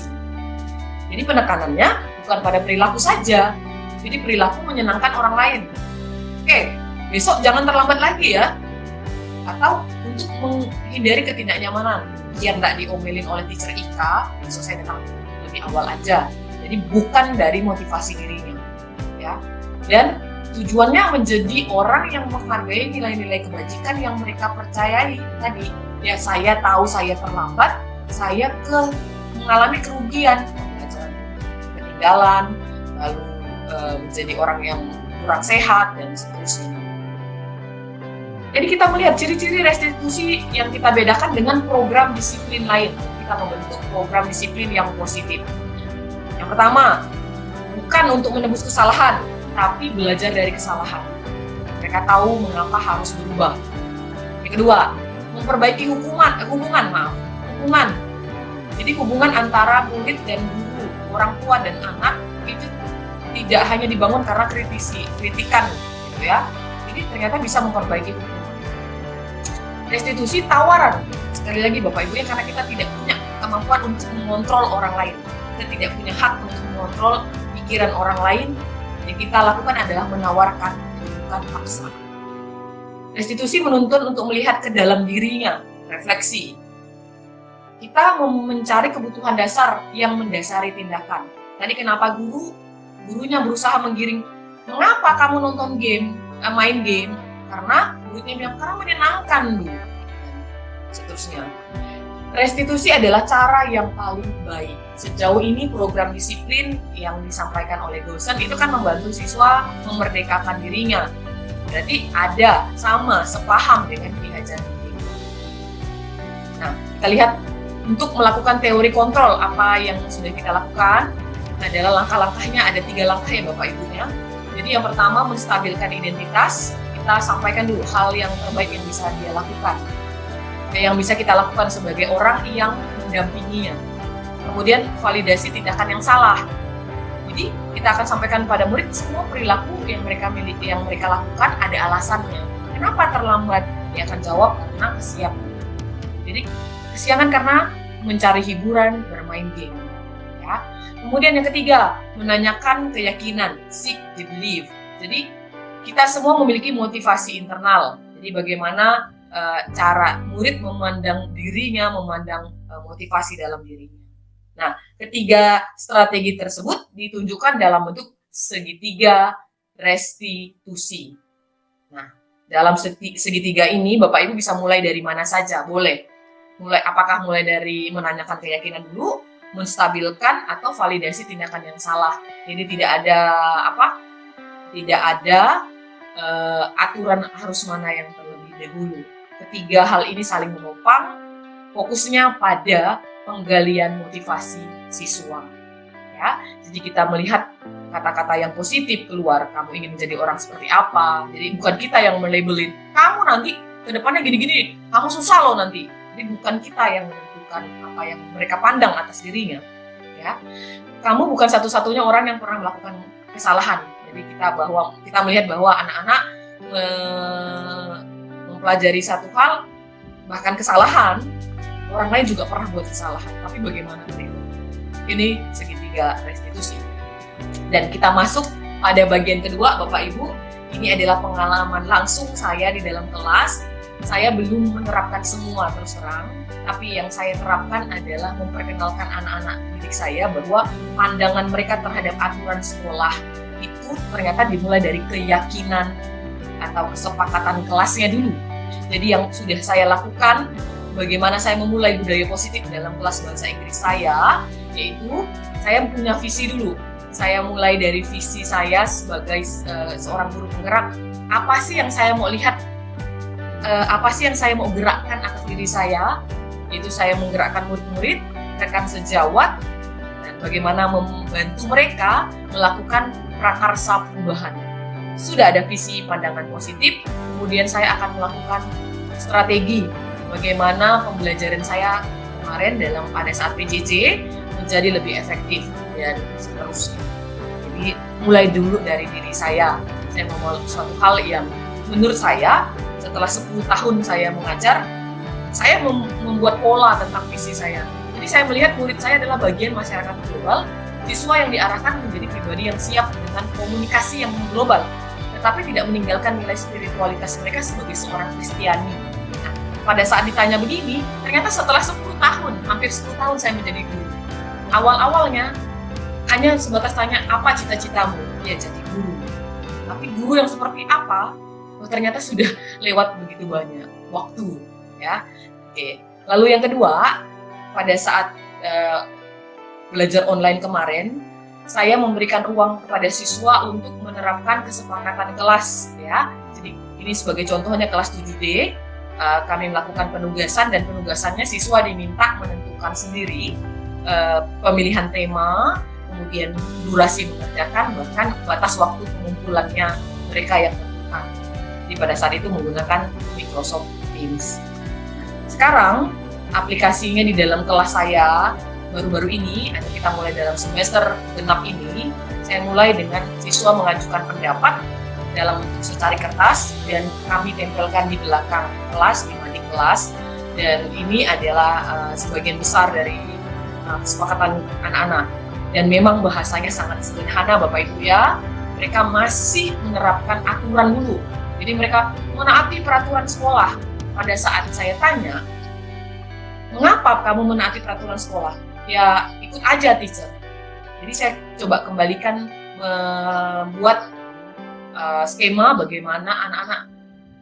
Jadi penekanannya bukan pada perilaku saja. Jadi perilaku menyenangkan orang lain. Oke, besok jangan terlambat lagi ya. Atau untuk menghindari ketidaknyamanan, biar nggak diomelin oleh teacher Ika, besok saya datang lebih awal aja. Jadi bukan dari motivasi dirinya, ya. Dan tujuannya menjadi orang yang menghargai nilai-nilai kebajikan yang mereka percayai tadi. Ya, saya tahu saya terlambat, saya mengalami kerugian, ketinggalan, lalu menjadi orang yang kurang sehat dan seterusnya. Jadi kita melihat ciri-ciri restitusi yang kita bedakan dengan program disiplin lain. Kita membentuk program disiplin yang positif. Yang pertama, bukan untuk menebus kesalahan, tapi belajar dari kesalahan. Mereka tahu mengapa harus berubah. Yang kedua, memperbaiki hubungan. Jadi hubungan antara murid dan guru, orang tua dan anak itu tidak hanya dibangun karena kritikan, gitu ya. Jadi ternyata bisa memperbaiki hubungan. Restitusi tawaran. Sekali lagi Bapak Ibu ya, karena kita tidak punya kemampuan untuk mengontrol orang lain. Kita tidak punya hak untuk mengontrol pikiran orang lain. Yang kita lakukan adalah menawarkan, bukan paksa. Restitusi menuntun untuk melihat ke dalam dirinya, refleksi. Kita mencari kebutuhan dasar yang mendasari tindakan. Tadi kenapa gurunya berusaha menggiring, mengapa kamu nonton game, main game? Karena muridnya bilang, karena menyenangkan dulu. Seterusnya. Restitusi adalah cara yang paling baik. Sejauh ini program disiplin yang disampaikan oleh Goosen itu kan membantu siswa memerdekakan dirinya. Berarti sepaham dengan Ki Hajar. Nah, kita lihat untuk melakukan teori kontrol apa yang sudah kita lakukan adalah langkah-langkahnya ada 3 langkah ya Bapak Ibunya. Jadi yang pertama menstabilkan identitas, kita sampaikan dulu hal yang terbaik yang bisa dia lakukan, yang bisa kita lakukan sebagai orang yang mendampinginya. Kemudian validasi tindakan yang salah. Jadi kita akan sampaikan pada murid semua perilaku yang mereka lakukan ada alasannya. Kenapa terlambat? Dia akan jawab karena kesiapan. Jadi kesiangan karena mencari hiburan, bermain game. Ya. Kemudian yang ketiga, menanyakan keyakinan, seek the belief. Jadi kita semua memiliki motivasi internal. Jadi bagaimana cara murid memandang dirinya, memandang motivasi dalam dirinya. Nah, ketiga strategi tersebut ditunjukkan dalam bentuk segitiga restitusi. Nah, dalam segitiga ini Bapak Ibu bisa mulai dari mana saja, boleh. Apakah mulai dari menanyakan keyakinan dulu, menstabilkan atau validasi tindakan yang salah. Jadi tidak ada aturan harus mana yang terlebih dahulu. Ketiga hal ini saling menopang, fokusnya pada penggalian motivasi siswa. Ya, jadi kita melihat kata-kata yang positif keluar, kamu ingin menjadi orang seperti apa. Jadi bukan kita yang melabelin, kamu nanti ke depannya gini-gini, kamu susah loh nanti. Jadi bukan kita yang menentukan apa yang mereka pandang atas dirinya. Ya, kamu bukan satu-satunya orang yang pernah melakukan kesalahan. Jadi kita melihat bahwa anak-anak mempelajari satu hal, bahkan kesalahan, orang lain juga pernah buat kesalahan. Tapi bagaimana mereka? Ini segitiga restitusi. Dan kita masuk pada bagian kedua, Bapak Ibu. Ini adalah pengalaman langsung saya di dalam kelas. Saya belum menerapkan semua terus terang, tapi yang saya terapkan adalah memperkenalkan anak-anak didik saya bahwa pandangan mereka terhadap aturan sekolah itu ternyata dimulai dari keyakinan atau kesepakatan kelasnya dulu. Jadi yang sudah saya lakukan, bagaimana saya memulai budaya positif dalam kelas bahasa Inggris saya, yaitu saya punya visi dulu. Saya mulai dari visi saya sebagai seorang guru penggerak. Apa sih yang saya mau lihat? Apa sih yang saya mau gerakkan atas diri saya? Yaitu saya menggerakkan murid-murid, rekan sejawat, dan bagaimana membantu mereka melakukan prakarsa perubahan. Sudah ada visi pandangan positif, kemudian saya akan melakukan strategi bagaimana pembelajaran saya kemarin pada saat PJJ menjadi lebih efektif dan seterusnya. Jadi mulai dulu dari diri saya mau suatu hal yang menurut saya setelah 10 tahun saya mengajar, saya membuat pola tentang visi saya. Jadi saya melihat murid saya adalah bagian masyarakat global, siswa yang diarahkan menjadi pribadi yang siap dengan komunikasi yang global, tetapi tidak meninggalkan nilai spiritualitas mereka sebagai seorang Kristiani. Nah, pada saat ditanya begini, ternyata setelah 10 tahun, hampir 10 tahun saya menjadi guru. Awal-awalnya hanya sebatas tanya, apa cita-citamu? Ya jadi guru. Tapi guru yang seperti apa? Ternyata sudah lewat begitu banyak waktu. Ya, oke. Lalu yang kedua, pada saat belajar online kemarin, saya memberikan ruang kepada siswa untuk menerapkan kesepakatan kelas. Ya, jadi ini sebagai contohnya kelas 7D, kami melakukan penugasan dan penugasannya siswa diminta menentukan sendiri pemilihan tema, kemudian durasi mengerjakan, bahkan batas waktu pengumpulannya mereka yang tentukan. Jadi pada saat itu menggunakan Microsoft Teams. Sekarang aplikasinya di dalam kelas saya baru-baru ini, atau kita mulai dalam semester genap ini, saya mulai dengan siswa mengajukan pendapat dalam bentuk secari kertas dan kami tempelkan di belakang kelas, di mading kelas, dan ini adalah sebagian besar dari kesepakatan anak-anak. Dan memang bahasanya sangat sederhana Bapak Ibu ya, mereka masih menerapkan aturan dulu. Jadi mereka menaati peraturan sekolah. Pada saat saya tanya, mengapa kamu menaati peraturan sekolah? Ya ikut aja teacher. Jadi saya coba kembalikan membuat skema bagaimana anak-anak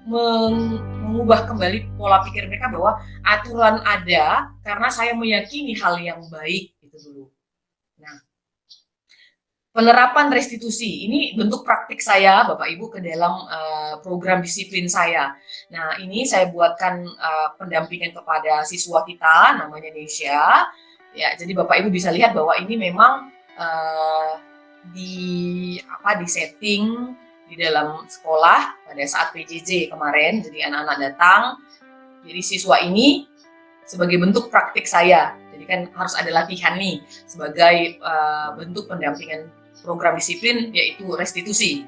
mengubah kembali pola pikir mereka bahwa aturan ada karena saya meyakini hal yang baik itu dulu. Nah, penerapan restitusi ini bentuk praktik saya, Bapak Ibu, ke dalam program disiplin saya. Nah, ini saya buatkan pendampingan kepada siswa kita, namanya Nesya. Ya, jadi Bapak Ibu bisa lihat bahwa ini memang di setting di dalam sekolah pada saat PJJ kemarin. Jadi anak-anak datang, jadi siswa ini sebagai bentuk praktik saya. Jadi kan harus ada latihan nih sebagai bentuk pendampingan program disiplin, yaitu restitusi.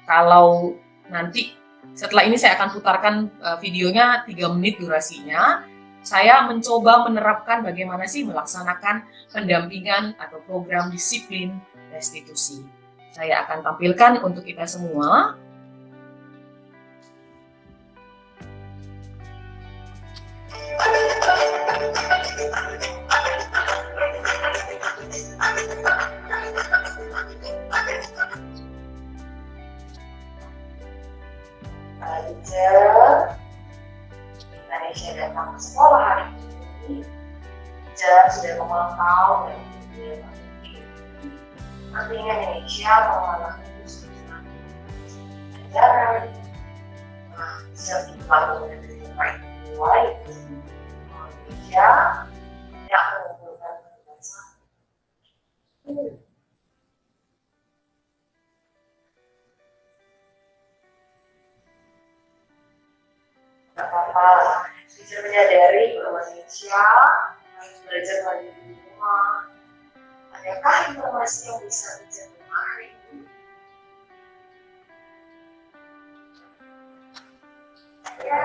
Kalau nanti setelah ini saya akan putarkan videonya 3 menit durasinya. Saya mencoba menerapkan bagaimana sih melaksanakan pendampingan atau program disiplin restitusi. Saya akan tampilkan untuk kita semua. Indonesia datang ke sekolah hari ini, sudah memantau dan nantinya Indonesia mengalami kesulitan pelajaran. Nah, bisa dilakukan dengan baik mulai Indonesia tidak mengumpulkan kebebasan. Tidak apa-apa, bisa menyadari bahwa Indonesia harus belajar lagi di rumah. Adakah informasi yang bisa dicari hari ini? Ya,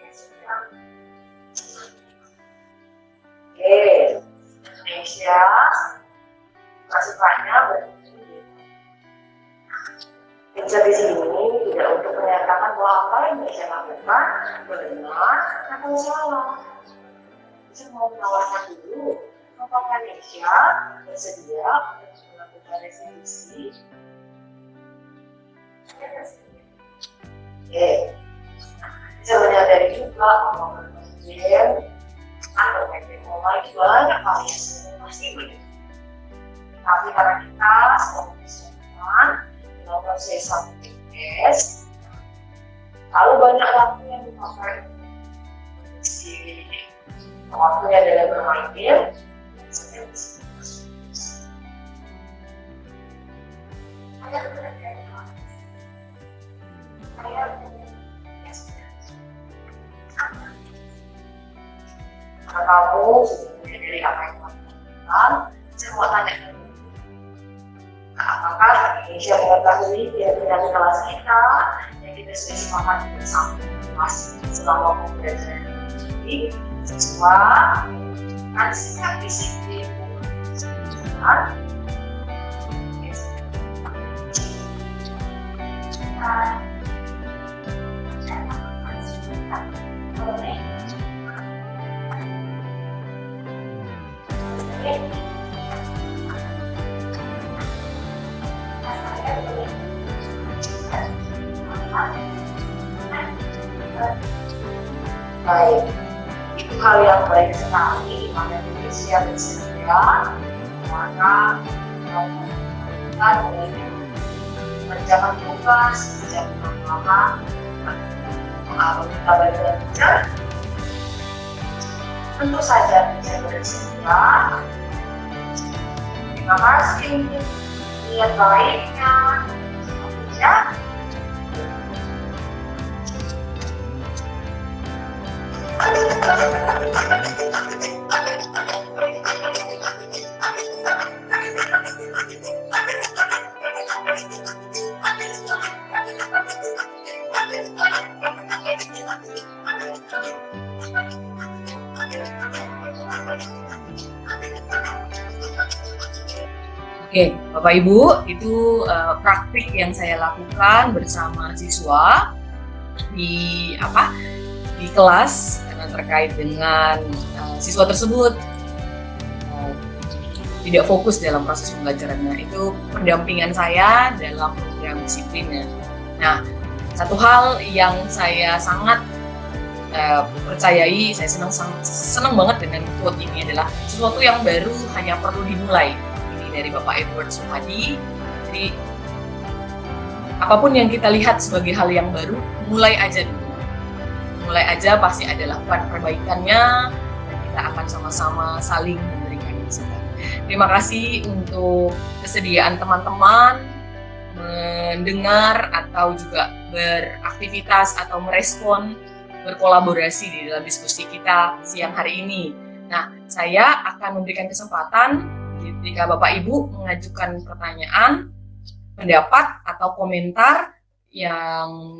sudah. Oke, Indonesia masukannya begini. Picture di sini tidak untuk menyatakan bahwa apa yang Indonesia lakukan benar atau salah. Saya mau menawarkan dulu, apakah Indonesia bersedia untuk melakukan restitusi? Oke, bisa menyadari juga bahwa berbagai atau teknologi banyak variasi pasti begitu. Tapi karena kita sebagai kesehatan dalam proses PPS, kalau banyak waktu yang dipakai si waktunya dalam bermain game, saya bisa kamu sudah dari apa yang kamu lakukan, saya mau tanya dulu. Apakah Indonesia mengetahui keyakinan kelas kita yang kita sudah sepakati bersama selama pembelajaran ini siswa kan sikap disiplin dan baik, itu hal yang baik sekali. Maka Indonesia bersedia maka kita mengerjakan tugas sejak lama. Kalau kita belajar, tentu saja bisa bersedia. Terima kasih niat baiknya. Ya. Oke, Bapak Ibu, itu praktik yang saya lakukan bersama siswa di kelas karena terkait dengan siswa tersebut tidak fokus dalam proses pembelajarannya. Itu pendampingan saya dalam program disiplinnya. Nah, satu hal yang saya sangat percayai, saya senang banget dengan quote ini adalah sesuatu yang baru hanya perlu dimulai. Ini dari Bapak Edward Suhadi. Jadi apapun yang kita lihat sebagai hal yang baru, mulai aja dulu. Mulai aja pasti ada lakukan perbaikannya, dan kita akan sama-sama saling memberikan masukan. Terima kasih untuk kesediaan teman-teman mendengar atau juga beraktivitas atau merespon, berkolaborasi di dalam diskusi kita siang hari ini. Nah, saya akan memberikan kesempatan ketika Bapak Ibu mengajukan pertanyaan, pendapat atau komentar yang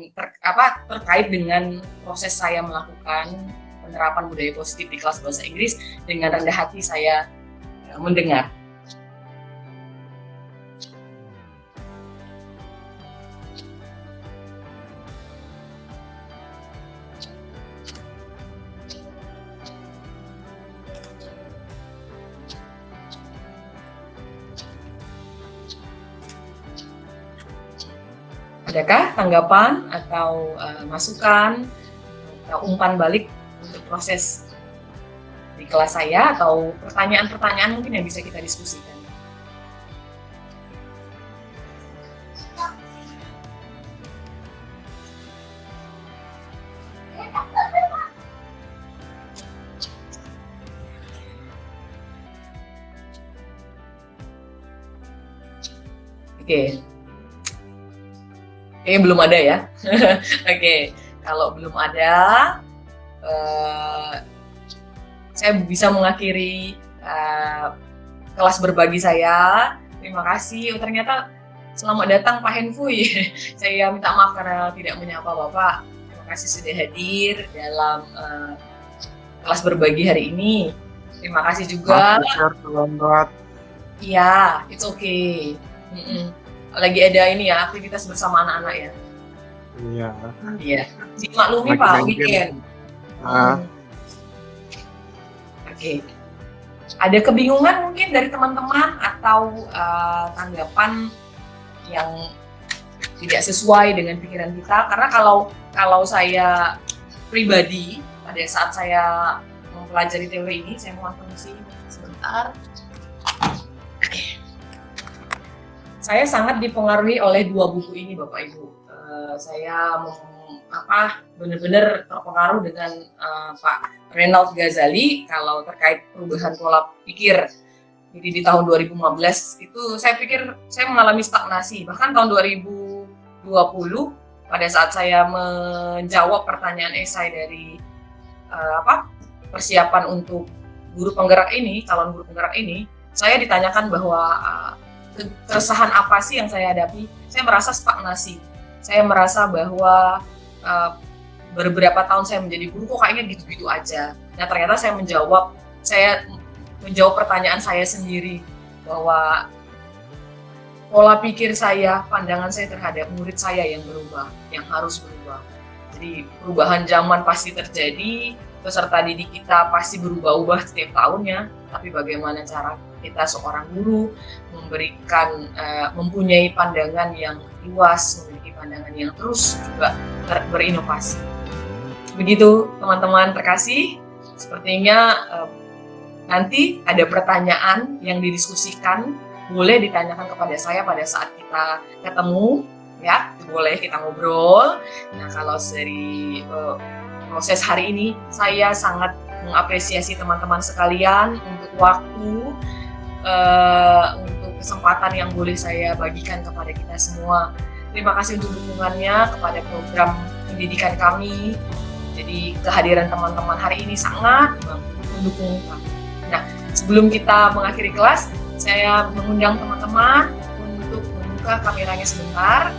terkait dengan proses saya melakukan penerapan budaya positif di kelas bahasa Inggris. Dengan rendah hati saya mendengar. Adakah tanggapan atau masukan atau umpan balik untuk proses di kelas saya, atau pertanyaan-pertanyaan mungkin yang bisa kita diskusikan? Oke. Kayaknya belum ada ya. Oke, kalau belum ada, saya bisa mengakhiri kelas berbagi saya. Terima kasih. Ternyata selamat datang Pak Henfuy. Saya minta maaf karena tidak menyapa Bapak. Terima kasih sudah hadir dalam kelas berbagi hari ini. Terima kasih juga. Iya, it's okay. Lagi ada ini ya, aktivitas bersama anak-anak ya. Iya. Iya. Dimaklumi Pak, weekend. Oke. Ada kebingungan mungkin dari teman-teman atau tanggapan yang tidak sesuai dengan pikiran kita? Karena kalau saya pribadi pada saat saya mempelajari teori ini, saya mohon permisi sebentar. Oke. Saya sangat dipengaruhi oleh dua buku ini, Bapak Ibu. Saya benar-benar terpengaruh dengan Pak Reinald Ghazali kalau terkait perubahan pola pikir. Jadi di tahun 2015 itu saya pikir saya mengalami stagnasi. Bahkan tahun 2020 pada saat saya menjawab pertanyaan esai dari persiapan untuk guru penggerak ini, calon guru penggerak ini, saya ditanyakan bahwa keresahan apa sih yang saya hadapi. Saya merasa stagnasi. Saya merasa bahwa beberapa tahun saya menjadi guru kok kayaknya gitu-gitu aja. Nah, ternyata saya menjawab pertanyaan saya sendiri bahwa pola pikir saya, pandangan saya terhadap murid saya yang berubah, yang harus berubah. Jadi perubahan zaman pasti terjadi, peserta didik kita pasti berubah-ubah setiap tahunnya, tapi bagaimana cara kita seorang guru mempunyai pandangan yang luas, memiliki pandangan yang terus juga berinovasi. Begitu teman-teman terkasih, sepertinya nanti ada pertanyaan yang didiskusikan, boleh ditanyakan kepada saya pada saat kita ketemu, ya, boleh kita ngobrol. Nah, kalau dari proses hari ini, saya sangat mengapresiasi teman-teman sekalian untuk waktu, untuk kesempatan yang boleh saya bagikan kepada kita semua. Terima kasih untuk dukungannya kepada program pendidikan kami. Jadi kehadiran teman-teman hari ini sangat mendukung kami. Nah, sebelum kita mengakhiri kelas, saya mengundang teman-teman untuk membuka kameranya sebentar.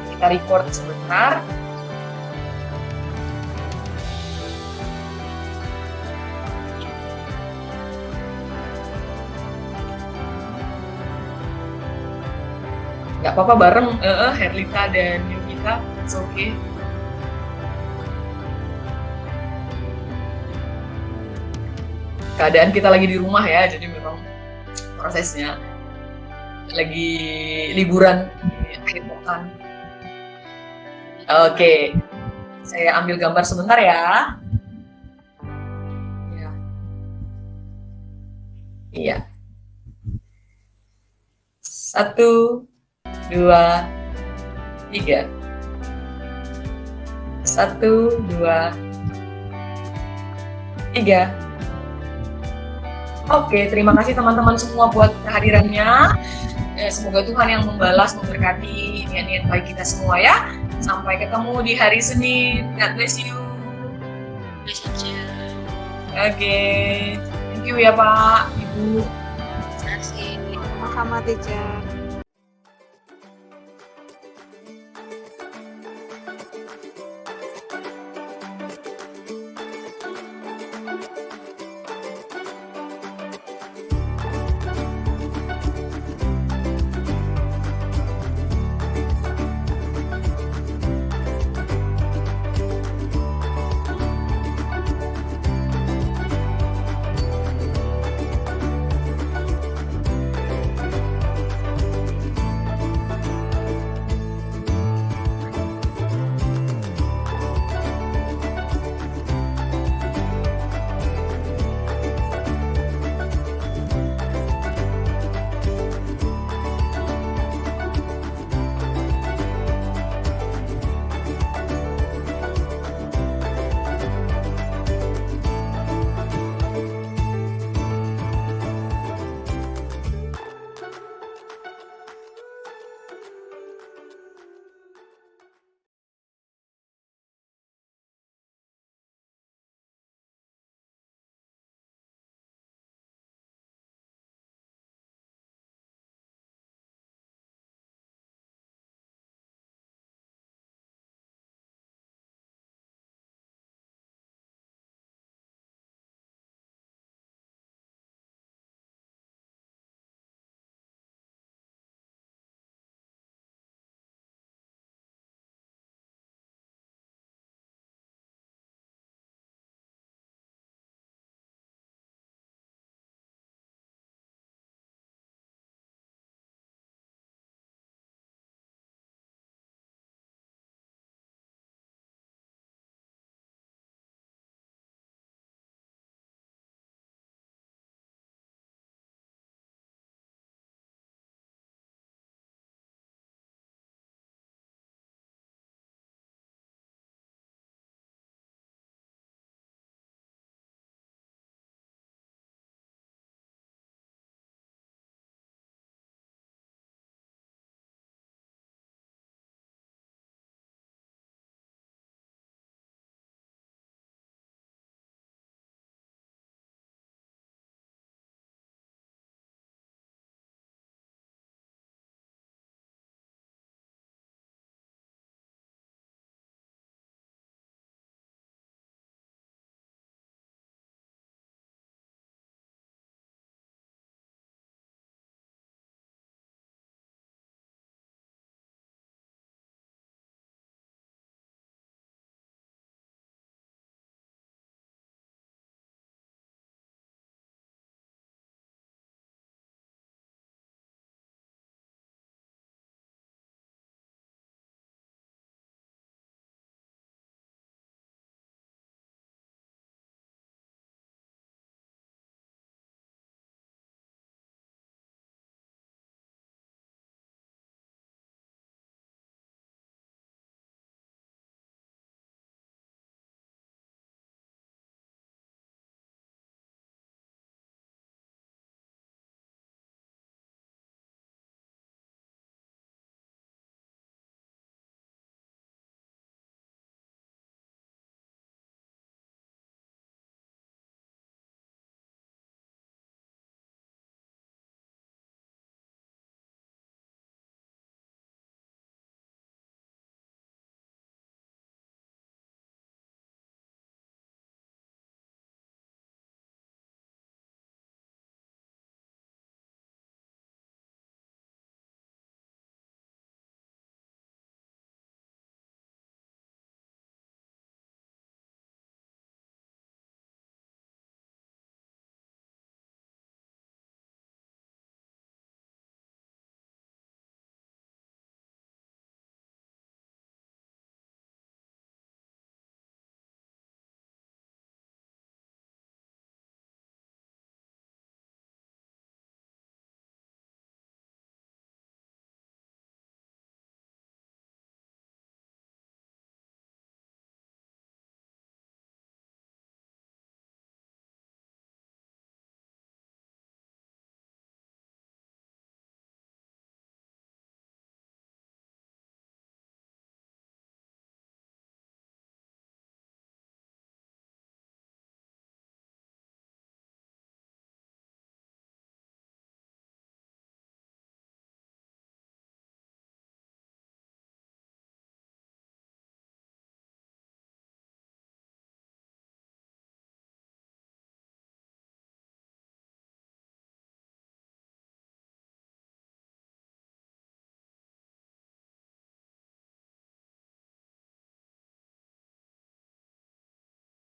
Kita record sebentar. Nggak apa-apa bareng Herlita dan Yuvita, it's okay. Keadaan kita lagi di rumah ya, jadi memang prosesnya lagi liburan di akhir pekan. Oke, saya ambil gambar sebentar ya. Iya. 1, 2, 3. 1, 2, 3. Oke, terima kasih teman-teman semua buat kehadirannya. Semoga Tuhan yang membalas, memberkati niat-niat baik kita semua ya. Sampai ketemu di hari Senin. God bless you. Oke, thank you ya Pak, Ibu. Sama-sama, teacher.